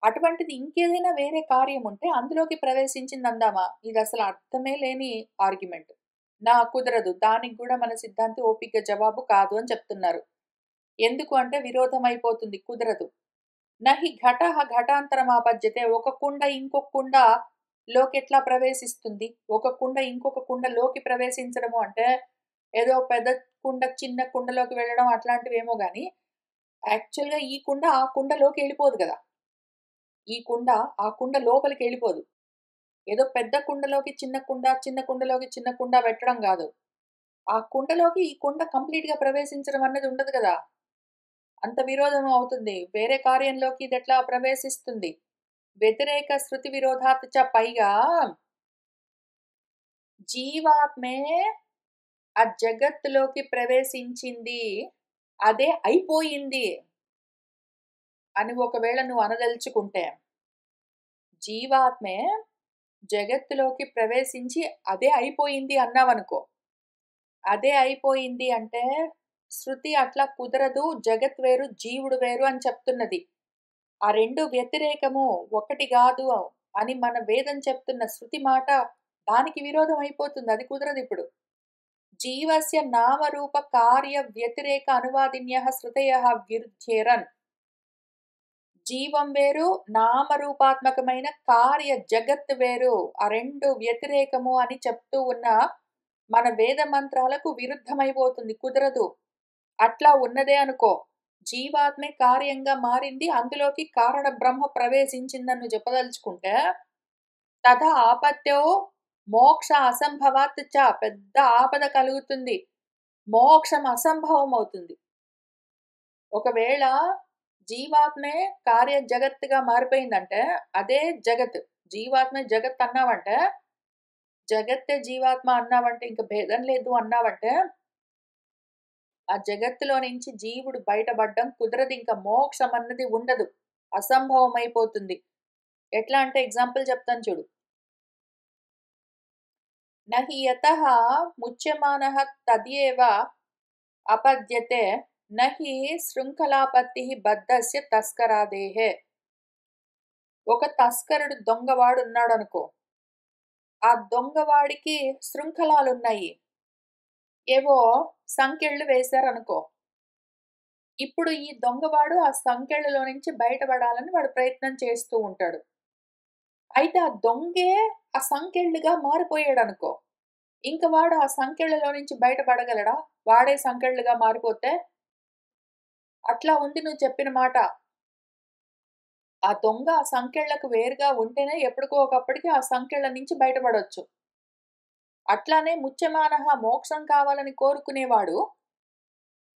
Speaker 1: అటువంటిది ఇంకేదైనా వేరే కార్యం ఉంటే అందులోకి ప్రవేశించిందందామా? ఇదసలు అర్థమే లేని ఆర్గ్యుమెంట్. కుదరదు. దానికి గూడా మన సిద్ధాంతి ఓపికగా జవాబు కాదు అని చెప్తున్నారు. ఎందుకు అంటే విరోధం అయిపోతుంది. కుదరదు. నహి ఘటః ఘటాంతరమాపద్యతే. ఒక కుండ ఇంకొక కుండ లోకెట్లా ప్రవేశిస్తుంది? ఒక కుండ ఇంకొక కుండలోకి ప్రవేశించడము అంటే, ఏదో పెద్ద కుండ చిన్న కుండలోకి వెళ్ళడం అట్లాంటివేమో గానీ, యాక్చువల్‌గా ఈ కుండ ఆ కుండలోకి ఎళ్ళిపోదు గదా! ఈ కుండ ఆ కుండ లోపలికెళ్ళిపోదు. ఏదో పెద్ద కుండలోకి చిన్న కుండ, చిన్న కుండలోకి చిన్న కుండ పెట్టడం గాదు. ఆ కుండలోకి ఈ కుండ కంప్లీట్‌గా ప్రవేశించడం అన్నది ఉండదు గదా! అంత విరోధం అవుతుంది. వేరే కార్యంలోకి ఇదెట్లా ప్రవేశిస్తుంది? వ్యతిరేక శృతి విరోధాత్ చ. పైగా జీవాత్మే ఆ జగత్తులోకి ప్రవేశించింది. అదే అయిపోయింది అని ఒకవేళ నువ్వు అనదలుచుకుంటే, జీవాత్మే జగత్తులోకి ప్రవేశించి అదే అయిపోయింది అన్నావనుకో. అదే అయిపోయింది అంటే శృతి అట్లా కుదరదు. జగత్ వేరు, జీవుడు వేరు అని చెప్తున్నది. ఆ 2 వ్యతిరేకము, ఒకటి గాదు అని మన వేదం చెప్తున్న శృతి మాట దానికి విరోధం అయిపోతుంది. అది కుదరదిప్పుడు. జీవస్య నామరూప కార్య వ్యతిరేక అనువాదిన్యః శృతయః విరుధ్యేరన్. జీవం వేరు, నామరూపాత్మకమైన కార్య జగత్ వేరు. ఆ 2 వ్యతిరేకము అని చెప్తూ ఉన్న మన వేద మంత్రాలకు విరుద్ధమైపోతుంది. కుదరదు. అట్లా ఉన్నదే అనుకో. జీవాత్మే కార్యంగా మారింది. అందులోకి కారణ బ్రహ్మ ప్రవేశించిందని నువ్వు చెప్పదలుచుకుంటే, తథా ఆపత్యో మోక్ష అసంభవాత్ చ. పెద్ద ఆపద కలుగుతుంది. మోక్షం అసంభవం అవుతుంది. ఒకవేళ జీవాత్మే కార్య జగత్తుగా మారిపోయిందంటే, అదే జగత్. జీవాత్మే జగత్ అన్నావంటే, జగత్తే జీవాత్మ అన్నావంటే, ఇంక భేదం లేదు అన్నావంటే, ఆ జగత్తులో నుంచి జీవుడు బయటపడ్డం కుదరదు. ఇంక మోక్షం అన్నది ఉండదు. అసంభవం అయిపోతుంది. ఎట్లా అంటే ఎగ్జాంపుల్ చెప్తాను చూడు. నహి యతః ముచ్యమానః తద్యేవ అపద్యతే నహి శృంఖలాపత్తిః బద్ధస్య తస్కరాదేః. ఒక తస్కరుడు దొంగవాడున్నాడనుకో. ఆ దొంగవాడికి శృంఖలాలున్నాయి. ఏవో సంకెళ్ళు వేశారనుకో. ఇప్పుడు ఈ దొంగవాడు ఆ సంకెళ్ళలో నుంచి బయటపడాలని వాడు ప్రయత్నం చేస్తూ ఉంటాడు. అయితే ఆ దొంగే ఆ సంకెళ్ళుగా మారిపోయాడనుకో. ఇంక వాడు ఆ సంకెళ్ళలో నుంచి బయటపడగలడా? వాడే సంకెళ్ళుగా మారిపోతే? అట్లా ఉంది నువ్వు చెప్పిన మాట. ఆ దొంగ ఆ సంకెళ్ళకు వేరుగా ఉంటేనే ఎప్పటికో ఒకప్పటికి ఆ సంకెళ్ళ నుంచి బయటపడొచ్చు. అట్లానే ముచ్యమానః మోక్షం కావాలని కోరుకునేవాడు,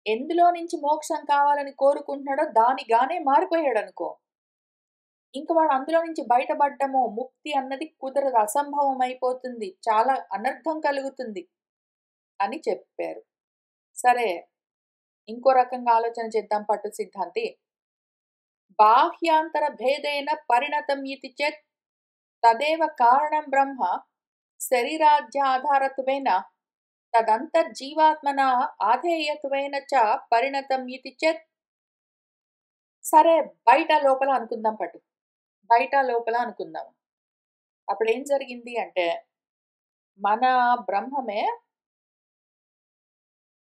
Speaker 1: ఎందులో నుంచి మోక్షం కావాలని కోరుకుంటున్నాడో దానిగానే మారిపోయాడనుకో. ఇంక వాడు అందులో నుంచి బయటపడ్డము, ముక్తి అన్నది కుదరదు. అసంభవం అయిపోతుంది. చాలా అనర్థం కలుగుతుంది అని చెప్పారు. సరే, ఇంకో రకంగా ఆలోచన చేద్దాం పట్టు సిద్ధాంతి. బాహ్యాంతర భేదేన పరిణతం ఇతి చేత్ తదేవ కారణం బ్రహ్మ శరీరాధ్యాధారత్వేన తదంతర్జీవాత్మనా ఆధేయత్వేన చ పరిణతం ఇతి చేత్. సరే, బయట లోపల అనుకుందాం పట్టు. బయట లోపల అనుకుందాం. అప్పుడేం జరిగింది అంటే, మన బ్రహ్మమే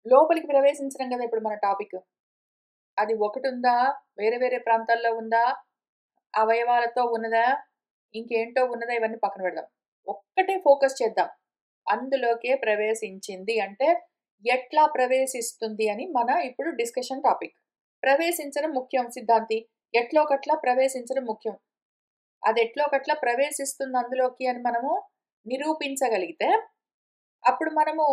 Speaker 1: లోపలికి ప్రవేశించడం గదా ఇప్పుడు మన టాపిక్. అది ఒకటుందా? వేరే వేరే ప్రాంతాల్లో ఉందా? అవయవాలతో ఉన్నదా? ఇంకేంటో ఉన్నదా? ఇవన్నీ పక్కన పెడదాం. ఒక్కటే ఫోకస్ చేద్దాం. అందులోకే ప్రవేశించింది అంటే, ఎట్లా ప్రవేశిస్తుంది అని మన ఇప్పుడు డిస్కషన్ టాపిక్. ప్రవేశించడం ముఖ్యం సిద్ధాంతి. ఎట్లోకట్లా ప్రవేశించడం ముఖ్యం. అదెట్లోకట్లా ప్రవేశిస్తుంది అందులోకి అని మనము నిరూపించగలిగితే, అప్పుడు మనము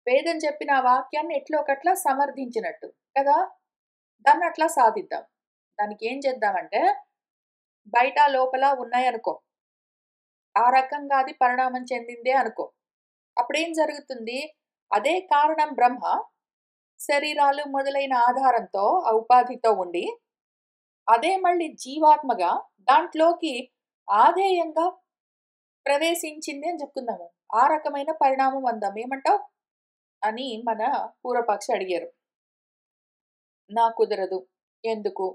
Speaker 1: వేదం చెప్పిన ఆ వాక్యాన్ని ఎట్లోకట్లా సమర్థించినట్టు కదా! దాన్నట్లా సాధిద్దాం. దానికేం చేద్దామంటే, బయట, లోపల ఉన్నాయనుకో. ఆ రకంగా అది పరిణామం చెందిందే అనుకో. అప్పుడేం జరుగుతుంది? అదే కారణం బ్రహ్మ, శరీరాలు మొదలైన ఆధారంతో, ఆ ఉపాధితో ఉండి, అదే మళ్ళీ జీవాత్మగా దాంట్లోకి ఆధేయంగా ప్రవేశించింది అని చెప్పుకుందాము. ఆ రకమైన పరిణామం అందాం. ఏమంటావు? అని మన పూర్వపక్షి అడిగారు. నా కుదరదు. ఎందుకు?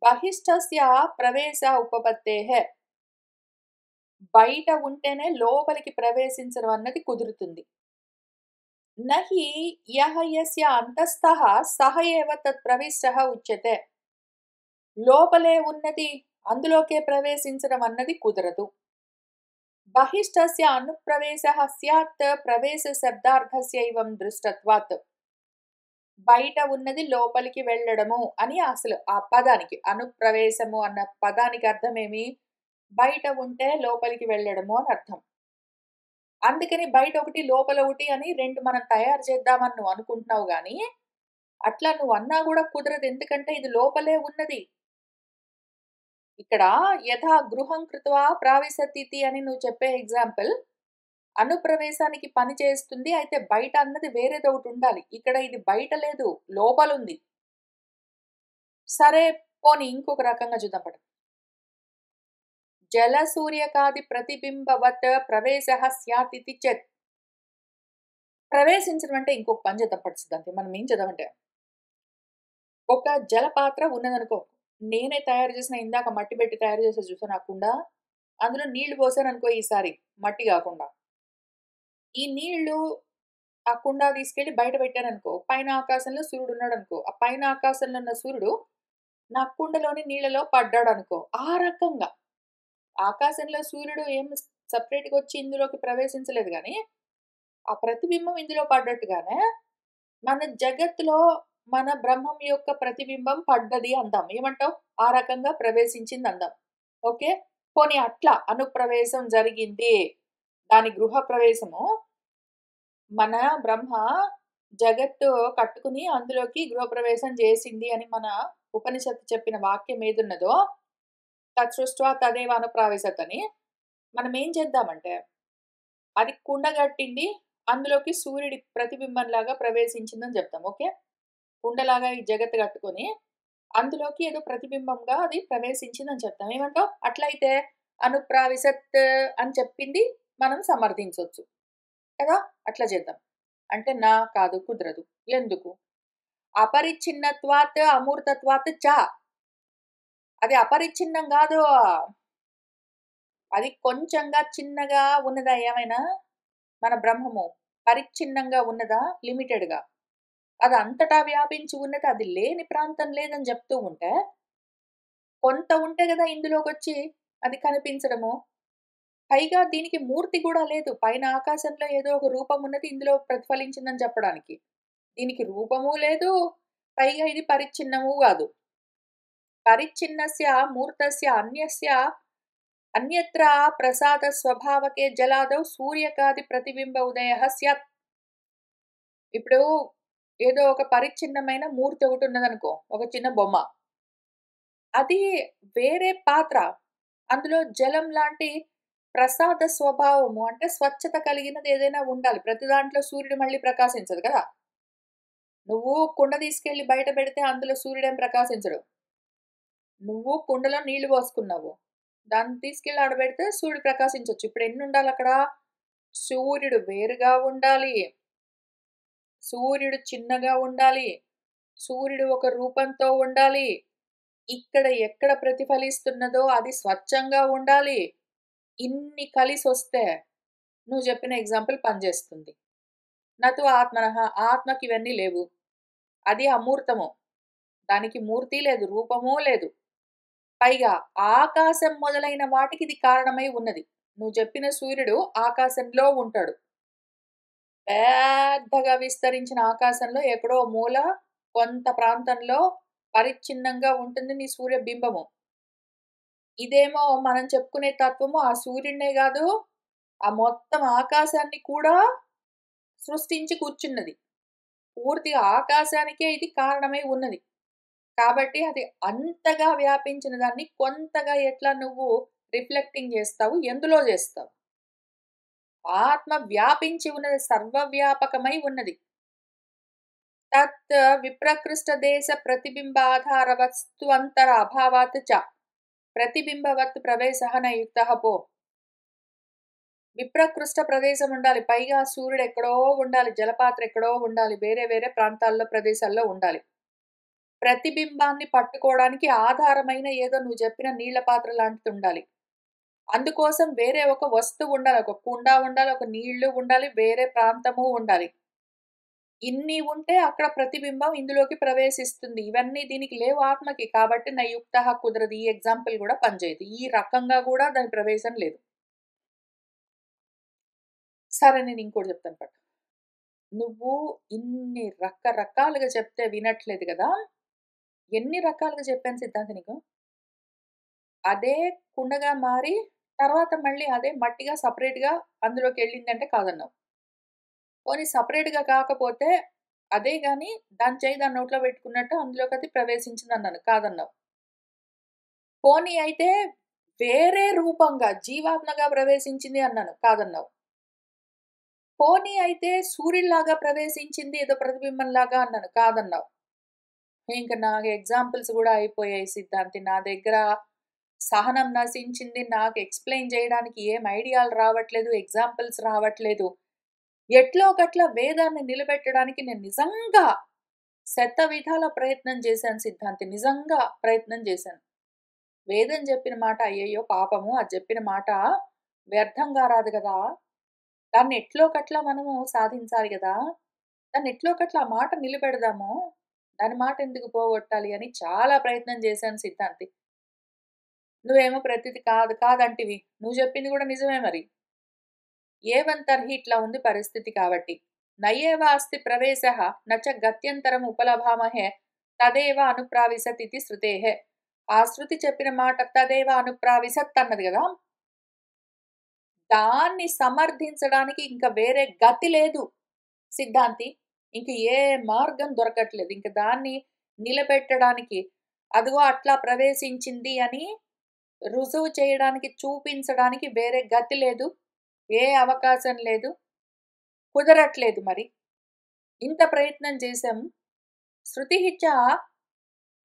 Speaker 1: బహిష్టస్య ప్రవేశ ఉపపత్తేః. బయట ఉంటేనే లోపలికి ప్రవేశించడం అన్నది కుదురుతుంది. నహి యః యస్య అంతస్థః సహ ఏవ తత్ ప్రవిష్టః ఉచ్యతే. లోపలే ఉన్నది అందులోకే ప్రవేశించడం అన్నది కుదరదు. బహిష్టస్య అనుప్రవేశః స్యాత్ ప్రవేశ శబ్దార్థస్యైవం దృష్టత్వాత్. బయట ఉన్నది లోపలికి వెళ్ళడము అని అసలు ఆ పదానికి అనుప్రవేశము అన్న పదానికి అర్థమేమి? బయట ఉంటే లోపలికి వెళ్ళడము అని అర్థం. అందుకని బయట ఒకటి, లోపల ఒకటి అని 2 మనం తయారు చేద్దామని నువ్వు అనుకుంటున్నావు గానీ, అట్లా నువ్వు అన్నా గూడా కుదరదు. ఎందుకంటే ఇది లోపలే ఉన్నది. ఇక్కడ యథా గృహం కృత్వా ప్రావిశతీతి అని నువ్వు చెప్పే ఎగ్జాంపుల్ అనుప్రవేశానికి పని చేస్తుంది. అయితే బయట అన్నది వేరేదొకటుండాలి. ఇక్కడ ఇది బయట లేదు, లోపలుంది. సరే, పోనీ ఇంకొక రకంగా చూద్దాం పటు. జల సూర్యకాది ప్రతిబింబవత్ ప్రవేశః స్యాతితి చేత్. ప్రవేశించడం అంటే ఇంకొక పని చేద్దాం పట్టు సిద్ధాంతి. మనం ఏం చేద్దామంటే, ఒక జలపాత్ర ఉన్నదనుకో. నేనే తయారు చేసిన ఇందాక మట్టి పెట్టి తయారు చేసా చూసావా ఆ కుండ? అందులో నీళ్లు పోసాననుకో ఈసారి మట్టి గాకుండా. ఈ నీళ్లు ఆ కుండ తీసుకెళ్ళి బయట పెట్టాననుకో, పైన ఆకాశంలో సూర్యుడున్నాడనుకో. ఆ పైన ఆకాశంలో ఉన్న సూర్యుడు నా కుండలోని నీళ్ళలో పడ్డాడనుకో. ఆ రకంగా ఆకాశంలో సూర్యుడు ఏం సెపరేట్‌గా వచ్చి ఇందులోకి ప్రవేశించలేదు గానీ, ఆ ప్రతిబింబం ఇందులో పడ్డట్టుగానే మన జగత్తులో మన బ్రహ్మం యొక్క ప్రతిబింబం పడ్డది అందాం. ఏమంటావు? ఆ రకంగా ప్రవేశించింది అందాం. ఓకే. పోనీ అట్లా అనుప్రవేశం జరిగింది. దాని గృహ ప్రవేశము మన బ్రహ్మ జగత్తు కట్టుకుని అందులోకి గృహప్రవేశం చేసింది అని మన ఉపనిషత్తు చెప్పిన వాక్యం ఏదున్నదో తత్ సృష్ట్వా తదేవ అనుప్రావేశత్ అని మనం ఏం చేద్దామంటే, అది కుండ కట్టింది. అందులోకి సూర్యుడి ప్రతిబింబంలాగా ప్రవేశించిందని చెప్తాం. ఓకే. కుండలాగా ఈ జగత్తు కట్టుకొని, అందులోకి ఏదో ప్రతిబింబంగా అది ప్రవేశించిందని చెప్తాం. ఏమంటావు? అట్లయితే అనుప్రావిశత్ అని చెప్పింది మనం సమర్థించొచ్చు. కదా! అట్లా చేద్దాం. అంటే నా కాదు, కుదరదు. ఎందుకు? అపరిచ్ఛిన్నత్వాత్ అమూర్తత్వాత్ చ. అది అపరిచ్ఛిన్నం గాదు. అది కొంచెంగా చిన్నగా ఉన్నదా ఏమైనా? మన బ్రహ్మము. పరిచ్ఛిన్నంగా ఉన్నదా? లిమిటెడ్‌గా. అది అంతటా వ్యాపించి ఉన్నది. అది లేని ప్రాంతం లేదని చెప్తూ ఉంటే, కొంత ఉంటే గదా ఇందులోకొచ్చి అది కనిపించడము. పైగా దీనికి మూర్తి గూడా లేదు. పైన ఆకాశంలో ఏదో ఒక రూపం ఉన్నది ఇందులో ప్రతిఫలించిందని చెప్పడానికి. దీనికి రూపము లేదు. పైగా ఇది పరిచ్ఛిన్నము గాదు. పరిచ్ఛిన్నస్య మూర్తస్య అన్యత్ర ప్రసాద స్వభావకే జలాదౌ సూర్యకాది ప్రతిబింబ ఉదయః స్యాత్. ఇప్పుడు ఏదో ఒక పరిచ్ఛిన్నమైన మూర్తి ఒకటున్నదనుకో. ఒక చిన్న బొమ్మ. అది వేరే పాత్ర. అందులో జలం లాంటి ప్రసాద స్వభావము అంటే స్వచ్ఛత కలిగినది ఏదైనా ఉండాలి. ప్రతి దాంట్లో సూర్యుడు మళ్ళీ ప్రకాశించదు కదా! నువ్వు కుండ తీసుకెళ్ళి బయట పెడితే అందులో సూర్యుడేం ప్రకాశించడు. నువ్వు కుండలో నీళ్లు పోసుకున్నావు. దాన్ని తీసుకెళ్ళి ఆడ పెడితే సూర్యుడు ప్రకాశించొచ్చు. ఇప్పుడు ఎన్నుండాలక్కడ? సూర్యుడు వేరుగా ఉండాలి. సూర్యుడు చిన్నగా ఉండాలి. సూర్యుడు ఒక రూపంతో ఉండాలి. ఇక్కడ ఎక్కడ ప్రతిఫలిస్తున్నదో అది స్వచ్ఛంగా ఉండాలి. ఇన్ని కలిసొస్తే నువ్వు చెప్పిన ఎగ్జాంపుల్ పనిచేస్తుంది. నతు ఆత్మనః ఆత్మకి ఇవన్నీ లేవు. అది అమూర్తము. దానికి మూర్తి లేదు. రూపము లేదు. పైగా ఆకాశం మొదలైన వాటికి ఇది కారణమై ఉన్నది. నువ్వు చెప్పిన సూర్యుడు ఆకాశంలో ఉంటాడు. పెద్దగా విస్తరించిన ఆకాశంలో ఎక్కడో మూల కొంత ప్రాంతంలో పరిచ్ఛిన్నంగా ఉంటుంది నీ సూర్యబింబము. ఇదేమో మనం చెప్పుకునే తత్వము ఆ సూర్యుడినే గాదు, ఆ మొత్తం ఆకాశాన్ని కూడా సృష్టించి కూర్చున్నది. పూర్తిగా ఆకాశానికే ఇది కారణమై ఉన్నది. కాబట్టి అది అంతగా వ్యాపించిన దాన్ని కొంతగా ఎట్లా నువ్వు రిఫ్లెక్టింగ్ జేస్తావు? ఎందులో జేస్తావు? ఆత్మ వ్యాపించి ఉన్నది. సర్వవ్యాపకమై ఉన్నది. తత్ విప్రకృష్ట దేశ ప్రతిబింబాధార వస్తువంతర అభావాత్ చ ప్రతిబింబవత్ ప్రవేశః న యుక్తః పో. విప్రకృష్ట ప్రదేశం ఉండాలి. పైగా సూర్యుడు ఎక్కడో ఉండాలి. జలపాత్ర ఎక్కడో ఉండాలి. వేరే వేరే ప్రాంతాల్లో ప్రదేశాల్లో ఉండాలి. ప్రతిబింబాన్ని పట్టుకోవడానికి ఆధారమైన ఏదో నువ్వు చెప్పిన నీళ్ల పాత్ర లాంటిది ఉండాలి. అందుకోసం వేరే ఒక వస్తువు ఉండాలి. ఒక కుండ ఉండాలి. ఒక నీళ్లు ఉండాలి. వేరే ప్రాంతము ఉండాలి. ఇన్ని ఉంటే అక్కడ ప్రతిబింబం ఇందులోకి ప్రవేశిస్తుంది. ఇవన్నీ దీనికి లేవు ఆత్మకి. కాబట్టి నయుక్తః కుదరదు. ఈ ఎగ్జాంపుల్ గూడా పనిచేయదు. ఈ రకంగా గూడా దాని ప్రవేశం లేదు. సరే నేను ఇంకోటి చెప్తాను పట్టు. నువ్వు ఇన్ని రకరకాలుగా చెప్తే వినట్లేదు గదా! ఎన్ని రకాలుగా చెప్పాను సిద్ధాంతి నీకు? అదే కుండగా మారి తర్వాత మళ్ళీ అదే మట్టిగా సెపరేట్‌గా అందులోకెళ్ళిందంటే కాదన్నావు. పోనీ సెపరేట్‌గా కాకపోతే అదే గాని దాని చెయ్యి దాని నోట్లో పెట్టుకున్నట్టు అందులోకది ప్రవేశించిందన్నాను. కాదన్నావు. పోనీ అయితే వేరే రూపంగా జీవాత్మగా ప్రవేశించింది అన్నాను. కాదన్నావు. పోనీ అయితే సూర్యుడిలాగా ప్రవేశించింది ఏదో ప్రతిబింబంలాగా అన్నాను. కాదన్నావు. ఇంక నాకు ఎగ్జాంపుల్స్ గూడా అయిపోయాయి సిద్ధాంతి. నా దగ్గర సహనం నశించింది. నాకు ఎక్స్‌ప్లెయిన్ జేయడానికి ఏం ఐడియాలు రావట్లేదు. ఎగ్జాంపుల్స్ రావట్లేదు. ఎట్లో గట్ల వేదాన్ని నిలబెట్టడానికి నేను నిజంగా శతవిధాల ప్రయత్నం చేశాను సిద్ధాంతి. నిజంగా ప్రయత్నం చేశాను. వేదం చెప్పిన మాట అయ్యయ్యో పాపము అది చెప్పిన మాట వ్యర్థంగా రాదు గదా! దాన్ని ఎట్లో కట్లా మనము సాధించాలి గదా! దాన్ని ఎట్లో కట్లా ఆ మాట నిలబెడదాము. దాని మాట ఎందుకు పోగొట్టాలి అని చాలా ప్రయత్నం చేశాను సిద్ధాంతి. నువ్వేమో ప్రతిది కాదు కాదంటివి. నువ్వు చెప్పింది గూడా నిజమే మరి. ఏవంతర్హి ఇట్లా ఉంది పరిస్థితి కాబట్టి. నయేవ అస్తి ప్రవేశః నచ గత్యంతరం ఉపలభామహే తదేవ అనుప్రావిశత్ ఇతి శృతేః. ఆ శృతి చెప్పిన మాట తదేవ అనుప్రావిశత్ అన్నది గదా! దాన్ని సమర్థించడానికి ఇంక వేరే గతి లేదు సిద్ధాంతి. ఇంక ఏ మార్గం దొరకట్లేదు. ఇంక దాన్ని నిలబెట్టడానికి అదిగో అట్లా ప్రవేశించింది అని రుజువు చేయడానికి, చూపించడానికి వేరే గతి లేదు. ఏ అవకాశం లేదు. కుదరట్లేదు మరి. ఇంత ప్రయత్నం చేశాం. శృతిః చ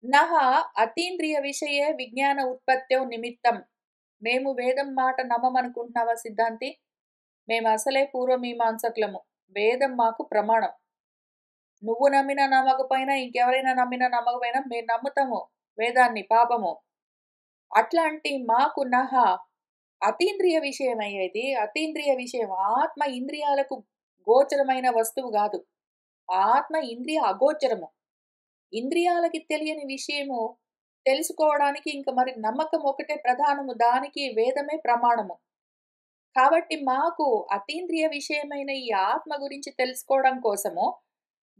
Speaker 1: నః అతీంద్రియ విషయే విజ్ఞాన ఉత్పత్తౌ నిమిత్తం. మేము వేదం మాట నమ్మమనుకుంటున్నావా సిద్ధాంతి? మేము అసలే పూర్వమీమాంసకులము. వేదం మాకు ప్రమాణం. నువ్వు నమ్మినా నమ్మకపోయినా, ఇంకెవరైనా నమ్మినా నమ్మకపోయినా మేము నమ్ముతాము వేదాన్ని పాపము. అట్లాంటి మాకు అతీంద్రియ విషయమయ్యేది. అతీంద్రియ విషయం. ఆత్మ ఇంద్రియాలకు గోచరమైన వస్తువు గాదు. ఆత్మ ఇంద్రియ అగోచరము. ఇంద్రియాలకి తెలియని విషయము తెలుసుకోవడానికి ఇంక మరి నమ్మకం ఒకటే ప్రధానము. దానికి వేదమే ప్రమాణము. కాబట్టి మాకు అతీంద్రియ విషయమైన ఈ ఆత్మ గురించి తెలుసుకోవడం కోసము,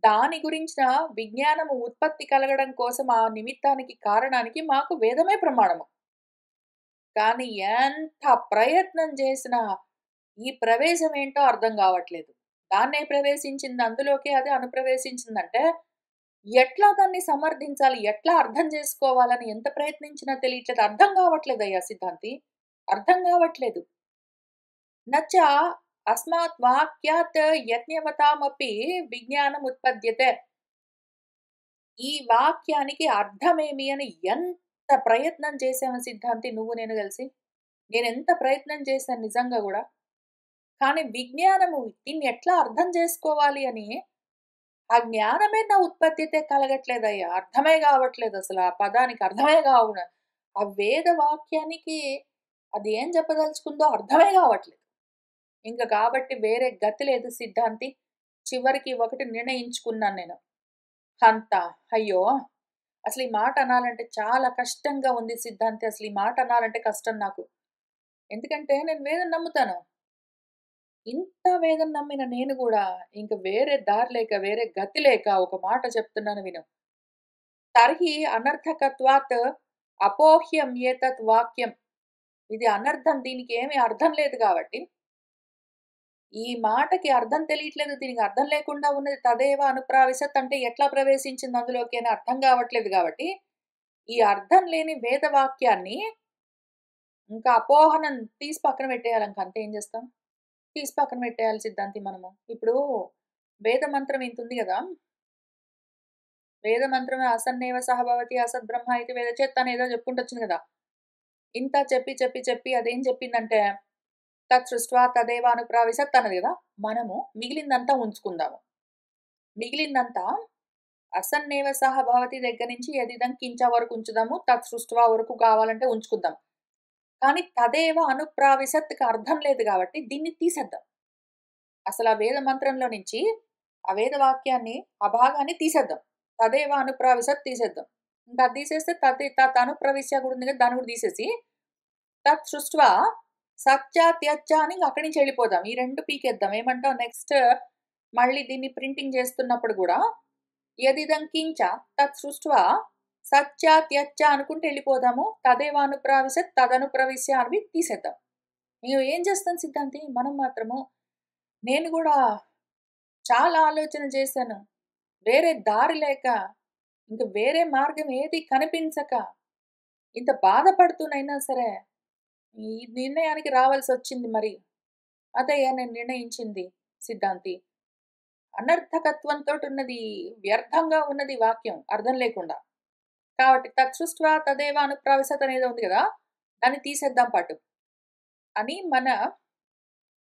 Speaker 1: దాని గురించిన విజ్ఞానము ఉత్పత్తి కలగడం కోసం ఆ నిమిత్తానికి కారణానికి మాకు వేదమే ప్రమాణము. కానీ ఎంత ప్రయత్నం చేసినా ఈ ప్రవేశం ఏంటో అర్థం కావట్లేదు. దాన్నే ప్రవేశించింది అందులోకే అది అనుప్రవేశించిందంటే ఎట్లా దాన్ని సమర్థించాలి? ఎట్లా అర్థం చేసుకోవాలని ఎంత ప్రయత్నించినా తెలియట్లేదు. అర్థం కావట్లేదయ్యా సిద్ధాంతి. అర్థం కావట్లేదు. నచ అస్మాత్ వాక్యాత్ యజ్ఞవతామపి విజ్ఞానం ఉత్పద్యతే. ఈ వాక్యానికి అర్థమేమి అని ఎంత ప్రయత్నం చేశాము సిద్ధాంతి నువ్వు నేను కలిసి. నేనెంత ప్రయత్నం చేశాను నిజంగా గూడా. కానీ విజ్ఞానము దీన్ని ఎట్లా అర్థం చేసుకోవాలి అని ఆ జ్ఞానమే నా ఉత్పత్తితే కలగట్లేదయ్యా. అర్థమే గావట్లేదసల. ఆ పదానికి అర్థమే గావున. ఆ వేద వాక్యానికి అది ఏం చెప్పదలుచుకుందో అర్థమే గావట్లేదు. ఇంక కాబట్టి వేరే గతి లేదు సిద్ధాంతి. చివరికి ఒకటి నిర్ణయించుకున్నాను నేను. అంతా అయ్యో! అసలు ఈ మాట అనాలంటే చాలా కష్టంగా ఉంది సిద్ధాంతి. అసలు ఈ మాట అనాలంటే కష్టం నాకు. ఎందుకంటే నేను వేదం నమ్ముతాను. ఇంత వేదం నమ్మిన నేను గూడా ఇంక వేరే దారి లేక, వేరే గతి లేక ఒక మాట చెప్తున్నాను విను. తర్హి అనర్థకత్వాత్ అపోహ్యం ఏతత్ వాక్యం. ఇది అనర్థం. దీనికి ఏమి అర్థం లేదు కాబట్టి, ఈ మాటకి అర్థం తెలియట్లేదు. దీనికి అర్థం లేకుండా ఉన్నది తదేవ అనుప్రావిశత్ అంటే ఎట్లా ప్రవేశించింది అందులోకి అని అర్థం కావట్లేదు కాబట్టి, ఈ అర్థం లేని వేద వాక్యాన్ని ఇంకా అపోహనం తీసి పక్కన పెట్టేయాలి. ఇంక అంతే ఏం చేస్తాం? తీసి పక్కన పెట్టేయాలి సిద్ధాంతి మనము. ఇప్పుడు వేద మంత్రం ఇంతుంది గదా! వేద మంత్రమే అసన్నేవ సహ భవతి అసద్బ్రహ్మ ఇతి వేదచేత్ అనేదో చెప్పుకుంటొచ్చింది గదా! ఇంత చెప్పి అదేం చెప్పిందంటే, తత్ సృష్ట్వా తదేవ అనుప్రావిశత్ అన్నది గదా! మనము మిగిలిందంతా ఉంచుకుందాము. మిగిలిందంతా అసన్నేవ సహ భవతి దగ్గర నుంచి యదిదం కించ వరకు ఉంచుదాము. తత్ సృష్ట్వా వరకు కావాలంటే ఉంచుకుందాం. కానీ తదేవ అనుప్రావిశత్‌కి అర్థం లేదు గాబట్టి దీన్ని తీసేద్దాం. అసలు ఆ వేద మంత్రంలో నుంచి ఆ వేద వాక్యాన్ని, ఆ భాగాన్ని తీసేద్దాం. తదేవ అనుప్రావిశత్ తీసేద్దాం. ఇంకా అది తీసేస్తే తత్ అనుప్రవిశ్య కూడా ఉంది కదా! దాన్ని కూడా తీసేసి తత్ సృష్ట్వా సత్య, త్యజ అని అక్కడి నుంచి వెళ్ళిపోదాం. ఈ 2 పీకేద్దాం. ఏమంటావు నెక్స్ట్ మళ్ళీ దీన్ని ప్రింటింగ్ చేస్తున్నప్పుడు గూడా యదిదం కించ తత్ సృష్ట్వా సత్య, త్యజ అనుకుంటూ వెళ్ళిపోదాము. తదేవ అనుప్రావిశత్ తదనుప్రవిశ్య అవి తీసేద్దాం. ఇగ ఏం చేస్తాం సిద్ధాంతి మనం మాత్రము నేను గూడా చాలా ఆలోచన చేశాను. వేరే దారి లేక, ఇంక వేరే మార్గం ఏది కనిపించక, ఇంత బాధపడుతూనైనా సరే, ఈ నిర్ణయానికి రావాల్సొచ్చింది మరి. అదయ్యా నేను నిర్ణయించింది సిద్ధాంతి. అనర్థకత్వంతోటున్నది, వ్యర్థంగా ఉన్నది వాక్యం అర్థం లేకుండా. కాబట్టి తత్సృష్ట్వా తదేవ అనుప్రావిశత్ అనేదో ఉంది గదా! దాన్ని తీసేద్దాం పట్టు. అని మన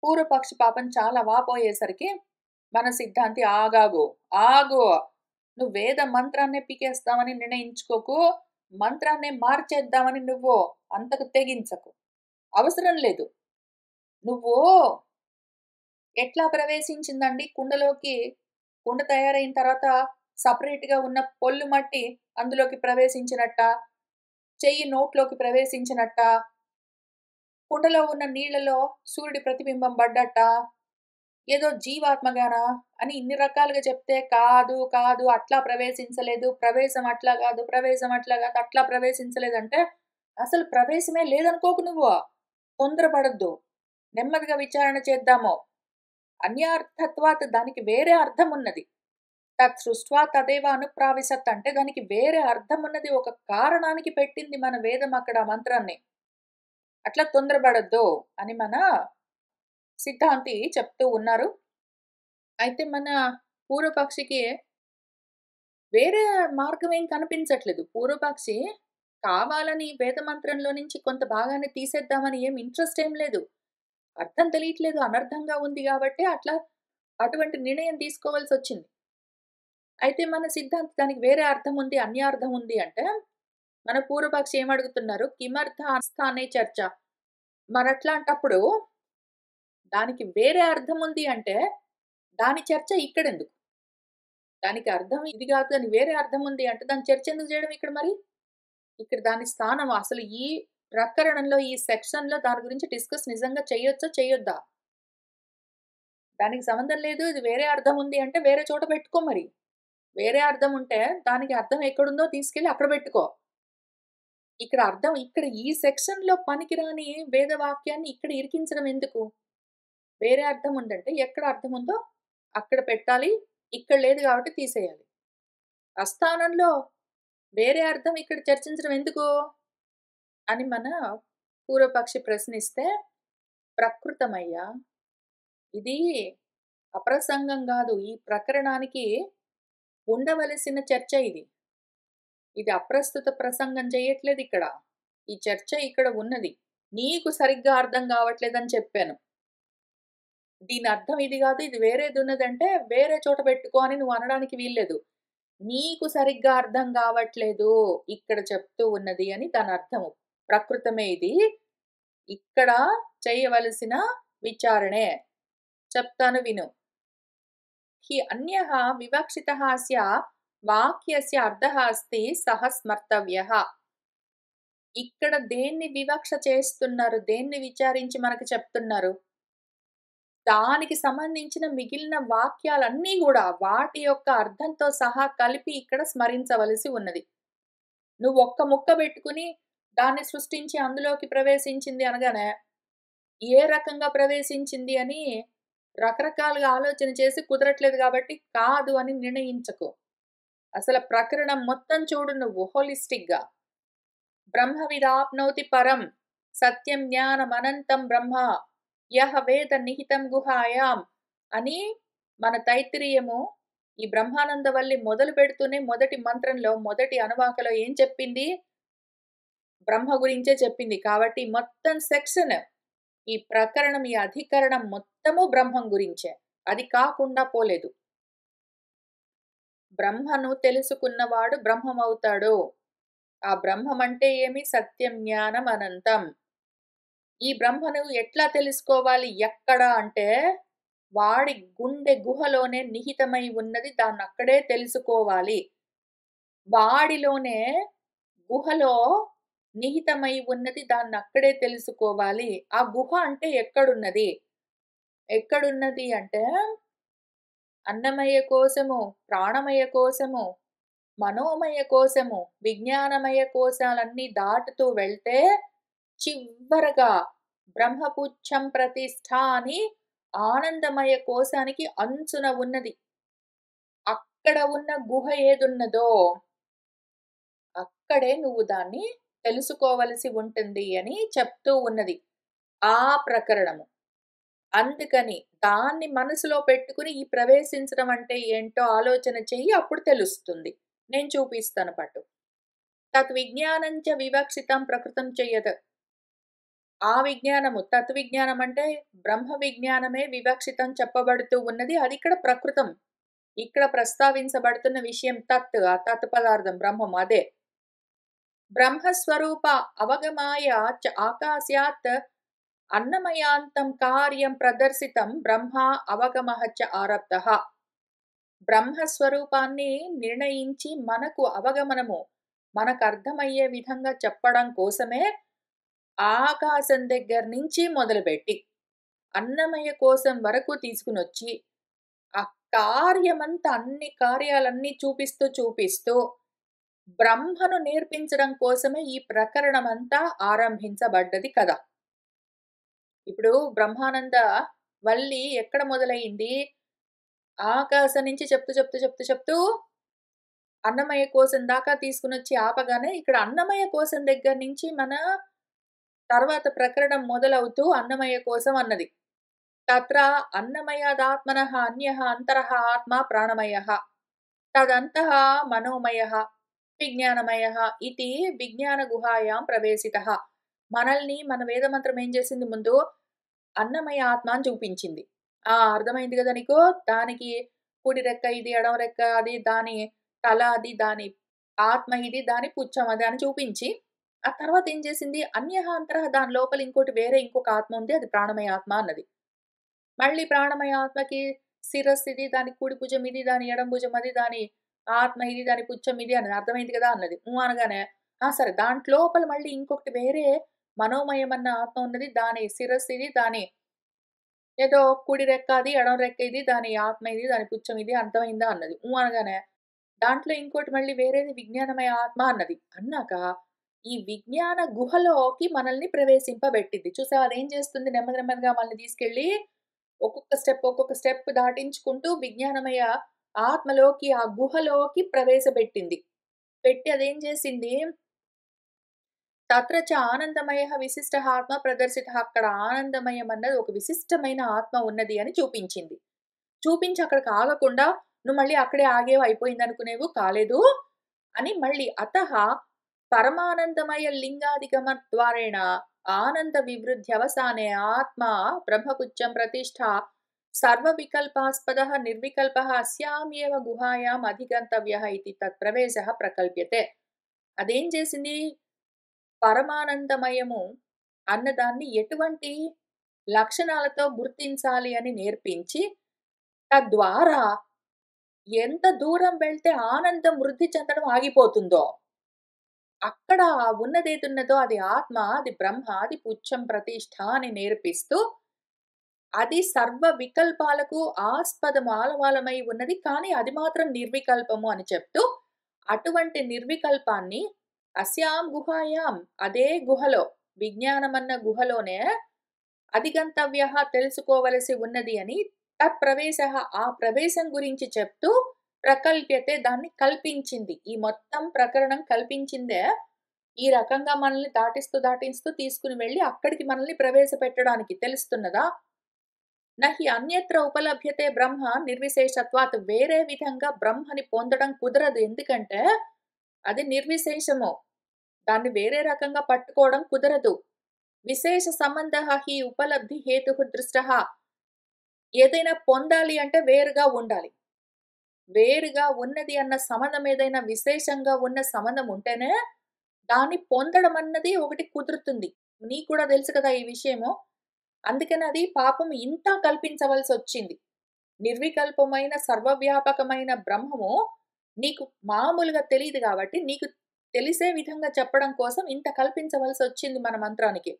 Speaker 1: పూర్వపక్షి పాపం చాలా వాపోయేసరికి, మన సిద్ధాంతి ఆగాగు, ఆగు. నువ్వు వేద మంత్రాన్నే పీకేస్తామని నిర్ణయించుకోకు. మంత్రాన్నే మార్చేద్దామని నువ్వు అంతకు తెగించకు. అవసరం లేదు. నువ్వు ఎట్లా ప్రవేశించిందండి కుండలోకి కుండ తయారైన తర్వాత సెపరేట్‌గా ఉన్న పొల్లు మట్టి అందులోకి ప్రవేశించినట్టా? చెయ్యి నోట్లోకి ప్రవేశించినట్టా? కుండలో ఉన్న నీళ్లలో సూర్యుడి ప్రతిబింబం పడ్డట్టా? ఏదో జీవాత్మగానా అని ఇన్ని రకాలుగా చెప్తే కాదు, కాదు అట్లా ప్రవేశించలేదు. ప్రవేశం అట్లా కాదు, ప్రవేశం అట్లా కాదు, అట్లా ప్రవేశించలేదంటే అసలు ప్రవేశమే లేదనుకోకు నువ్వు. తొందరపడొద్దు. నెమ్మదిగా విచారణ చేద్దాము. అన్యార్థత్వాత్ దానికి వేరే అర్థం ఉన్నది. తత్ సృష్ట్వా తదేవ అనుప్రావిశత్ అంటే దానికి వేరే అర్థం ఉన్నది. ఒక కారణానికి పెట్టింది మన వేదం అక్కడ ఆ మంత్రాన్ని. అట్లా తొందరపడొద్దు అని మన సిద్ధాంతి చెప్తూ ఉన్నారు. అయితే మన పూర్వపక్షికి వేరే మార్గం ఏం కనిపించట్లేదు. పూర్వపక్షి కావాలని వేద మంత్రంలో నుంచి కొంత భాగాన్ని తీసేద్దామని ఏం ఇంట్రెస్ట్ ఏం లేదు. అర్థం తెలియట్లేదు. అనర్థంగా ఉంది గాబట్టే అట్లా అటువంటి నిర్ణయం తీసుకోవాల్సొచ్చింది. అయితే మన సిద్ధాంతి దానికి వేరే అర్థం ఉంది, అన్యార్థం ఉంది అంటే, మన పూర్వపక్షి ఏమడుగుతున్నారు? కిమర్థ స్థానే చర్చ. మరట్లాంటప్పుడు దానికి వేరే అర్థం ఉంది అంటే, దాని చర్చ ఇక్కడెందుకు? దానికి అర్థం ఇది గాదు అని వేరే అర్థం ఉంది అంటే దాని చర్చ ఎందుకు జేయడం ఇక్కడ మరి? ఇక్కడ దాని స్థానం అసలు ఈ ప్రకరణంలో, ఈ సెక్షన్‌లో దాని గురించి డిస్కస్ నిజంగా చేయొచ్చా? చేయొద్దా? దానికి సంబంధం లేదు. ఇది వేరే అర్థం ఉంది అంటే వేరే చోట పెట్టుకో మరి. వేరే అర్థం ఉంటే దానికి అర్థం ఎక్కడుందో తీసుకెళ్ళి అక్కడ పెట్టుకో. ఇక్కడ అర్థం ఇక్కడ ఈ సెక్షన్‌లో పనికిరాని వేదవాక్యాన్ని ఇక్కడ ఇరికించడం ఎందుకు? వేరే అర్థం ఉందంటే ఎక్కడ అర్థం ఉందో అక్కడ పెట్టాలి. ఇక్కడ లేదు కాబట్టి తీసేయాలి. అస్థానంలో వేరే అర్థం ఇక్కడ చర్చించడం ఎందుకు? అని మన పూర్వపక్షి ప్రశ్నిస్తే, ప్రకృతమయ్యా ఇది అప్రసంగం గాదు. ఈ ప్రకరణానికి ఉండవలసిన చర్చ ఇది. ఇది అప్రస్తుత ప్రసంగం చేయట్లేదిక్కడ. ఈ చర్చ ఇక్కడ ఉన్నది. నీకు సరిగ్గా అర్థం గావట్లేదని చెప్పాను. దీని అర్థం ఇది గాదు. ఇది వేరేదున్నదంటే వేరే చోట పెట్టుకో అని నువ్వు అనడానికి వీల్లేదు. నీకు సరిగ్గా అర్థం గావట్లేదు. ఇక్కడ చెప్తూ ఉన్నది అని దానర్థము. ప్రకృతమే ఇది. ఇక్కడ చేయవలసిన విచారణే. చెప్తాను విను. హి అన్యః వివక్షితః అస్య వాక్యస్య అర్థః అస్తి సహ స్మర్తవ్యః. ఇక్కడ దేన్ని వివక్ష చేస్తున్నారు? దేన్ని విచారించి మనకు చెప్తున్నారు? దానికి సంబంధించిన మిగిలిన వాక్యాలన్నీ గూడా వాటి యొక్క అర్థంతో సహా కలిపి ఇక్కడ స్మరించవలసి ఉన్నది. నువ్వు ఒక్క ముక్క బెట్టుకుని దాన్ని సృష్టించి అందులోకి ప్రవేశించింది అనగానే, ఏ రకంగా ప్రవేశించింది అని రకరకాలుగా ఆలోచన చేసి కుదరట్లేదు గాబట్టి కాదు అని నిర్ణయించకు. అసల ప్రకరణం మొత్తం చూడు నువ్వు హోలిస్టిక్‌గా. బ్రహ్మవిదాప్నోతి పరం సత్యం జ్ఞానమనంతం బ్రహ్మ యః వేద నిహితం గుహాయాం అని మన తైత్తిరీయము ఈ బ్రహ్మానందవల్లి మొదలు పెడుతూనే మొదటి మంత్రంలో మొదటి అనువాకలో ఏం చెప్పింది? బ్రహ్మ గురించే చెప్పింది. కాబట్టి మొత్తం సెక్షన్ ఈ ప్రకరణం, ఈ అధికరణం మొత్తము బ్రహ్మం గురించే. అది కాకుండా పోలేదు. బ్రహ్మను తెలుసుకున్నవాడు బ్రహ్మమవుతాడు. ఆ బ్రహ్మం అంటే ఏమి? సత్యం జ్ఞానం అనంతం. ఈ బ్రహ్మను ఎట్లా తెలుసుకోవాలి? ఎక్కడ అంటే వాడి గుండె గుహలోనే నిహితమై ఉన్నది. దాన్నక్కడే తెలుసుకోవాలి. వాడిలోనే గుహలో నిహితమై ఉన్నది. దాన్నక్కడే తెలుసుకోవాలి. ఆ గుహ అంటే ఎక్కడున్నది? ఎక్కడున్నది అంటే అన్నమయ కోశము, ప్రాణమయ కోశము, మనోమయ కోశము, విజ్ఞానమయ కోశాలన్నీ దాటుతూ వెళ్తే చివరగా బ్రహ్మపుచ్చం ప్రతిష్ఠ అని ఆనందమయ కోశానికి అంచున ఉన్నది. అక్కడ ఉన్న గుహ ఏదున్నదో అక్కడే నువ్వు దాన్ని తెలుసుకోవలసి ఉంటుంది అని చెప్తూ ఉన్నది ఆ ప్రకరణము. అందుకని దాన్ని మనసులో పెట్టుకుని ఈ ప్రవేశించడం అంటే ఏంటో ఆలోచన చెయ్యి. అప్పుడు తెలుస్తుంది. నేను చూపిస్తాను పట్టు. తద్విజ్ఞానంచ వివక్షితం ప్రకృతం చెయ్యదు. ఆ విజ్ఞానము తత్విజ్ఞానం అంటే బ్రహ్మ విజ్ఞానమే వివక్షితం చెప్పబడుతూ ఉన్నది. అది ఇక్కడ ప్రకృతం. ఇక్కడ ప్రస్తావించబడుతున్న విషయం తత్. ఆ తత్ పదార్థం బ్రహ్మం అదే. బ్రహ్మస్వరూప అవగమాయ చ ఆకాశాత్ అన్నమయాంతం కార్యం ప్రదర్శితం బ్రహ్మ అవగమః చ ఆరబ్ధః. బ్రహ్మస్వరూపాన్ని నిర్ణయించి మనకు అవగమనము, మనకు అర్థమయ్యే విధంగా చెప్పడం కోసమే ఆకాశం దగ్గర నుంచి మొదలుపెట్టి అన్నమయ కోశం వరకు తీసుకునొచ్చి ఆ కార్యమంతా అన్ని కార్యాలన్నీ చూపిస్తూ బ్రహ్మను నేర్పించడం కోసమే ఈ ప్రకరణమంతా ఆరంభించబడ్డది కదా. ఇప్పుడు బ్రహ్మానంద వల్లి ఎక్కడ మొదలయింది? ఆకాశం నుంచి చెప్తూ అన్నమయ కోశం దాకా తీసుకునొచ్చి ఆపగానే ఇక్కడ అన్నమయ కోశం దగ్గర నుంచి మన తర్వాత ప్రకరణం మొదలవుతూ అన్నమయ కోశం అన్నది. తత్ర అన్నమయాదాత్మనః అన్యః అంతరః ఆత్మ ప్రాణమయః తదంతః మనోమయః విజ్ఞానమయః ఇతి విజ్ఞాన గుహాయాం ప్రవేశితః. మనల్ని మన వేదమంత్రం ఏం చేసింది ముందు? అన్నమయ ఆత్మ అని చూపించింది. అర్థమైంది గదా నీకు? దానికి కుడి రెక్క ఇది, ఎడమ రెక్క అది, దాని తల అది, దాని ఆత్మ ఇది, దాని పుచ్చం అది అని చూపించి, ఆ తర్వాత ఏం చేసింది? అన్యః అంతరః దాని లోపల ఇంకోటి వేరే ఇంకొక ఆత్మ ఉంది. అది ప్రాణమయ ఆత్మ అన్నది. మళ్ళీ ప్రాణమయ ఆత్మకి శిరస్సు ఇది, దాని కుడి భుజం ఇది, దాని ఎడమ భుజం అది, దాని ఆత్మ ఇది, దాని పుచ్చం ఇది అన్నది. అర్థమైంది కదా అన్నది. అనగానే, ఆ! సరే దాంట్లోపల మళ్ళీ ఇంకొకటి వేరే మనోమయమన్న ఆత్మ ఉన్నది. దాని శిరస్సు ఇది, దాని ఏదో కుడి రెక్క అది, ఎడమ రెక్క ఇది, దాని ఆత్మ ఇది, దాని పుచ్చం ఇది అర్థమైందా అన్నది. అనగానే, దాంట్లో ఇంకోటి మళ్ళీ వేరేది విజ్ఞానమయ ఆత్మ అన్నది. అన్నాక, ఈ విజ్ఞాన గుహలోకి మనల్ని ప్రవేశింపబెట్టింది. చూసావా అదేం చేస్తుంది నెమ్మది నెమ్మదిగా మనల్ని తీసుకెళ్ళి ఒక్కొక్క స్టెప్ దాటించుకుంటూ విజ్ఞానమయ ఆత్మలోకి, ఆ గుహలోకి ప్రవేశపెట్టింది. పెట్టి అదేం చేసింది, తత్ర చ ఆనందమయః విశిష్టః ఆత్మ ప్రదర్శితః అక్కడ ఆనందమయం అన్నది ఒక విశిష్టమైన ఆత్మ ఉన్నది అని చూపించింది. చూపించి అక్కడికి ఆగకుండా, నువ్వు మళ్ళీ అక్కడే ఆగేవు అయిపోయిందనుకునేవు కాలేదు అని మళ్ళీ అతః పరమానందమయ లింగాధిగమ ద్వారేణ ఆనంద వివృద్ధ్యవసానే ఆత్మ బ్రహ్మపుచ్చం ప్రతిష్ఠ సర్వ వికల్పాస్పదః నిర్వికల్పః అస్యామేవ గుహాయాం అధిగంతవ్యః ఇతి తత్ప్రవేశః ప్రకల్ప్యతే. అదేం చేసింది, పరమానందమయము అన్నదాన్ని ఎటువంటి లక్షణాలతో గుర్తించాలి అని నేర్పించి, తద్వారా ఎంత దూరం వెళ్తే ఆనందం వృద్ధి చెందడం ఆగిపోతుందో, అక్కడ ఉన్నదేదున్నదో అది ఆత్మ, అది బ్రహ్మ, అది పుచ్చం ప్రతిష్ఠ అని నేర్పిస్తూ, అది సర్వ వికల్పాలకు ఆస్పదము ఆలవాలమై ఉన్నది. కానీ అది మాత్రం నిర్వికల్పము అని చెప్తూ, అటువంటి నిర్వికల్పాన్ని అస్యాం గుహాయాం అదే గుహలో, విజ్ఞానమన్న గుహలోనే అధిగంతవ్యః తెలుసుకోవలసి ఉన్నది అని తత్ప్రవేశః ఆ ప్రవేశం గురించి చెప్తూ ప్రకల్ప్యతే దాన్ని కల్పించింది. ఈ మొత్తం ప్రకరణం కల్పించిందే ఈ రకంగా మనల్ని దాటిస్తూ తీసుకుని వెళ్ళి అక్కడికి మనల్ని ప్రవేశపెట్టడానికి. తెలుస్తున్నదా? నహి అన్యత్ర ఉపలభ్యతే బ్రహ్మ నిర్విశేషత్వాత్ వేరే విధంగా బ్రహ్మని పొందడం కుదరదు. ఎందుకంటే అది నిర్విశేషము. దాన్ని వేరే రకంగా పట్టుకోవడం కుదరదు. విశేష సంబంధః హి ఉపలబ్ధి హేతుః దృష్టః. ఏదైనా పొందాలి అంటే వేరుగా ఉండాలి. వేరుగా ఉన్నది అన్న సంబంధం ఏదైనా విశేషంగా ఉన్న సంబంధం ఉంటేనే దాన్ని పొందడం అన్నది ఒకటి కుదురుతుంది. నీకు కూడా తెలుసు కదా ఈ విషయము. అందుకని అది పాపం ఇంత కల్పించవలసి వచ్చింది. నిర్వికల్పమైన సర్వవ్యాపకమైన బ్రహ్మము నీకు మామూలుగా తెలీదు కాబట్టి నీకు తెలిసే విధంగా చెప్పడం కోసం ఇంత కల్పించవలసి వచ్చింది మన మంత్రానికి.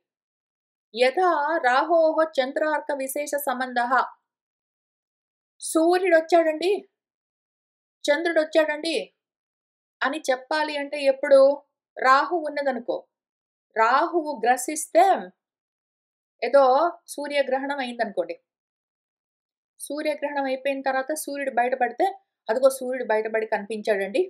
Speaker 1: యథా రాహోః చంద్రార్క విశేష సంబంధః. సూర్యుడొచ్చాడండి, చంద్రుడొచ్చాడండి అని చెప్పాలి అంటే ఎప్పుడు? రాహువు ఉన్నదనుకో. రాహువు గ్రసిస్తే ఏదో సూర్యగ్రహణం అయిందనుకోండి. సూర్యగ్రహణం అయిపోయిన తర్వాత సూర్యుడు బయటపడితే, అదిగో సూర్యుడు బయటపడి కనిపించాడండి.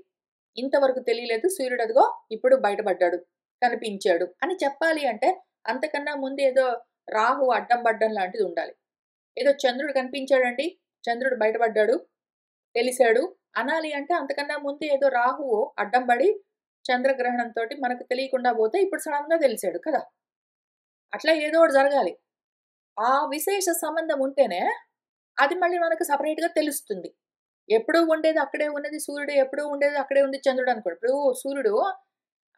Speaker 1: ఇంతవరకు తెలియలేదు సూర్యుడు అదిగో ఇప్పుడు బయటపడ్డాడు, కనిపించాడు అని చెప్పాలి అంటే అంతకన్నా ముందు ఏదో రాహువు అడ్డం పడ్డం లాంటిది ఉండాలి. ఏదో చంద్రుడు కనిపించాడండి, చంద్రుడు బయటపడ్డాడు, తెలిసాడు అనాలి అంటే అంతకన్నా ముందు ఏదో రాహువు అడ్డం పడి చంద్రగ్రహణంతోటి మనకు తెలియకుండా పోతే ఇప్పుడు సడన్‌గా తెలిసాడు కదా! అట్లా ఏదో ఒకటి జరగాలి. ఆ విశేష సంబంధం ఉంటేనే అది మళ్ళీ మనకు సెపరేట్‌గా తెలుస్తుంది. ఎప్పుడూ ఉండేది అక్కడే ఉన్నది సూర్యుడు, ఎప్పుడూ ఉండేది అక్కడే ఉంది చంద్రుడు అనుకోండి. ఇప్పుడు సూర్యుడు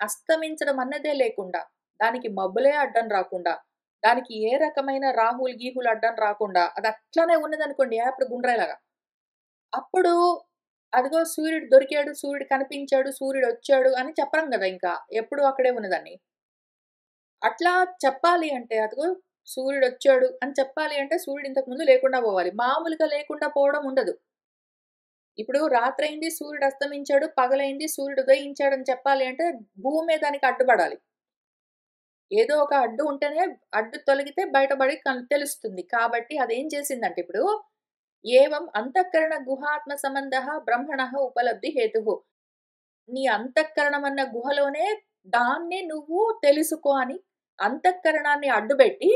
Speaker 1: అస్తమించడం అన్నదే లేకుండా, దానికి మబ్బులే అడ్డం రాకుండా, దానికి ఏ రకమైన రాహువులు, గీహులు అడ్డం రాకుండా అది అట్లనే ఉన్నదనుకోండి యాపిల్ గుండ్రాయిలాగా. అప్పుడు అదిగో సూర్యుడు దొరికాడు, సూర్యుడు కనిపించాడు, సూర్యుడొచ్చాడు అని చెప్పం గదా! ఇంకా. ఎప్పుడూ అక్కడే ఉన్నదని. అట్లా చెప్పాలి అంటే అదిగో సూర్యుడొచ్చాడు అని చెప్పాలి అంటే సూర్యుడు ఇంతకు ముందు లేకుండా పోవాలి. మామూలుగా లేకుండా పోవడం ఉండదు. ఇప్పుడు రాత్రయింది సూర్యుడు అస్తమించాడు, పగలైంది సూర్యుడు ఉదయించాడని చెప్పాలి అంటే భూమే దానికి అడ్డుపడాలి. ఏదో ఒక అడ్డు ఉంటేనే అడ్డు తొలగితే బయటపడి తెలుస్తుంది. కాబట్టి అదేం చేసిందంటే ఇప్పుడు ఏవం అంతఃకరణ గుహాత్మ సంబంధః బ్రహ్మణః ఉపలబ్ధి హేతుః. నీ అంతఃకరణం అన్న గుహలోనే దాన్ని నువ్వు తెలుసుకో అని అంతఃకరణాన్ని అడ్డుపెట్టి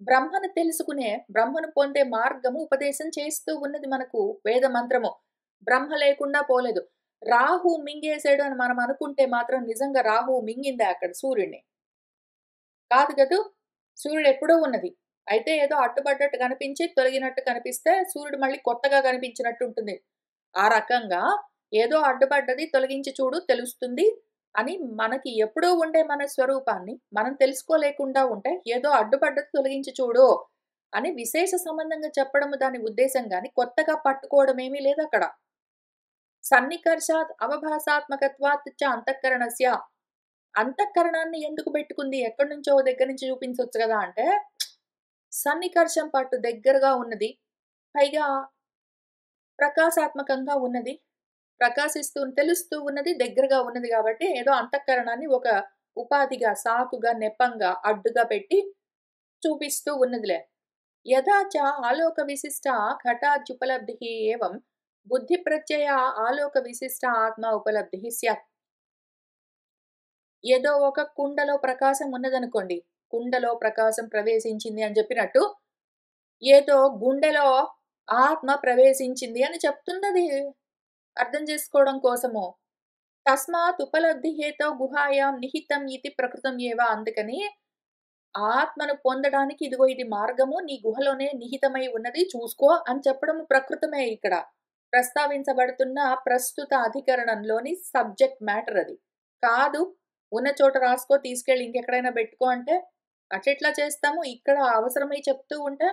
Speaker 1: బ్రహ్మను తెలుసుకునే, బ్రహ్మను పొందే మార్గము ఉపదేశం చేస్తూ ఉన్నది మనకు వేద మంత్రము. బ్రహ్మ లేకుండా పోలేదు. రాహు మింగేసాడు అని మనం అనుకుంటే మాత్రం నిజంగా రాహువు మింగిందా అక్కడ సూర్యుడిని? కాదు గదూ! సూర్యుడు ఎప్పుడూ ఉన్నది. అయితే ఏదో అడ్డుపడ్డట్టు కనిపించి, తొలగినట్టు కనిపిస్తే సూర్యుడు మళ్ళీ కొత్తగా కనిపించినట్టు ఉంటుంది. ఆ రకంగా ఏదో అడ్డుపడ్డది తొలగించి చూడు తెలుస్తుంది అని మనకి ఎప్పుడూ ఉండే మన స్వరూపాన్ని మనం తెలుసుకోలేకుండా ఉంటే ఏదో అడ్డుపడ్డది తొలగించి చూడు అని విశేష సంబంధంగా చెప్పడము దాని ఉద్దేశం గాని, కొత్తగా పట్టుకోవడం ఏమీ లేదక్కడ. సన్నికర్షాత్ అవభాసాత్మకత్వాత్ చ అంతఃకరణస్య. అంతఃకరణాన్ని ఎందుకు పెట్టుకుంది? ఎక్కడి నుంచో ఓ దగ్గర నుంచి చూపించొచ్చు గదా! అంటే, సన్నికర్షం పట్టు దగ్గరగా ఉన్నది. పైగా ప్రకాశాత్మకంగా ఉన్నది. ప్రకాశిస్తూ తెలుస్తూ ఉన్నది, దగ్గరగా ఉన్నది గాబట్టి, ఏదో అంతఃకరణాన్ని ఒక ఉపాధిగా, సాకుగా, నెపంగా, అడ్డుగా పెట్టి చూపిస్తూ ఉన్నదిలే. యథా చ ఆలోక విశిష్ట ఘటాద్యుపలబ్ధిః ఏవం బుద్ధి ప్రత్యయ ఆలోక విశిష్ట ఆత్మ ఉపలబ్ధిః స్యాత్. ఏదో ఒక కుండలో ప్రకాశం ఉన్నదనుకోండి. కుండలో ప్రకాశం ప్రవేశించింది అని చెప్పినట్టు, ఏదో గుండెలో ఆత్మ ప్రవేశించింది అని చెప్తున్నది అర్థం చేసుకోవడం కోసము. తస్మాత్ ఉపలబ్ధి హేతో గుహాయాం నిహితం ఇతి ప్రకృతం ఏవ. అందుకని ఆత్మను పొందడానికి ఇదిగో ఇది మార్గము నీ గుహలోనే నిహితమై ఉన్నది చూసుకో అని చెప్పడం ప్రకృతమే ఇక్కడ. ప్రస్తావించబడుతున్న ప్రస్తుత అధికరణంలోని సబ్జెక్ట్ మ్యాటర్ అది. కాదు ఉన్న చోట రాసుకో తీసుకెళ్ళి ఇంకెక్కడైనా పెట్టుకో అంటే అట్లెట్లా చేస్తాము? ఇక్కడ అవసరమై చెప్తూ ఉంటే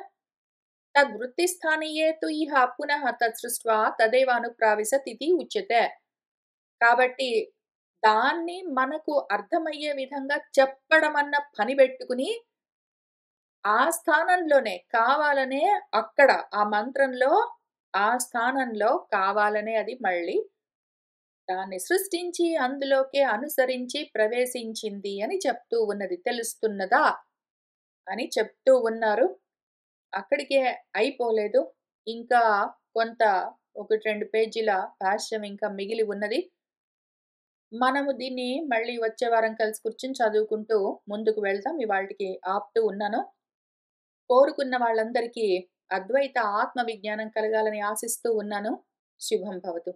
Speaker 1: తద్వృత్తిస్థానీయే తు ఇహ పునః తత్సృష్ట్వా తదేవ అనుప్రావిశత్ ఇతి ఉచ్యతే. కాబట్టి దాన్ని మనకు అర్థమయ్యే విధంగా చెప్పడమన్న పని బెట్టుకుని, ఆ స్థానంలోనే కావాలనే అక్కడ ఆ మంత్రంలో, ఆ స్థానంలో కావాలనే అది మళ్ళీ దాన్ని సృష్టించి అందులోకే అనుసరించి ప్రవేశించింది అని చెప్తూ ఉన్నది. తెలుస్తున్నదా? అని చెప్తూ ఉన్నారు. అక్కడికే అయిపోలేదు. ఇంకా కొంత 1, 2 పేజీల భాష్యం ఇంకా మిగిలి ఉన్నది. మనము దీన్ని మళ్ళీ వచ్చే వారం కలిసి కూర్చొని చదువుకుంటూ ముందుకు వెళ్దాం. ఇవాల్టికి ఆపుతూ ఉన్నాను. కోరుకున్న వాళ్ళందరికీ అద్వైత ఆత్మ విజ్ఞానం కలగాలని ఆశిస్తూ ఉన్నాను. శుభం భవతు.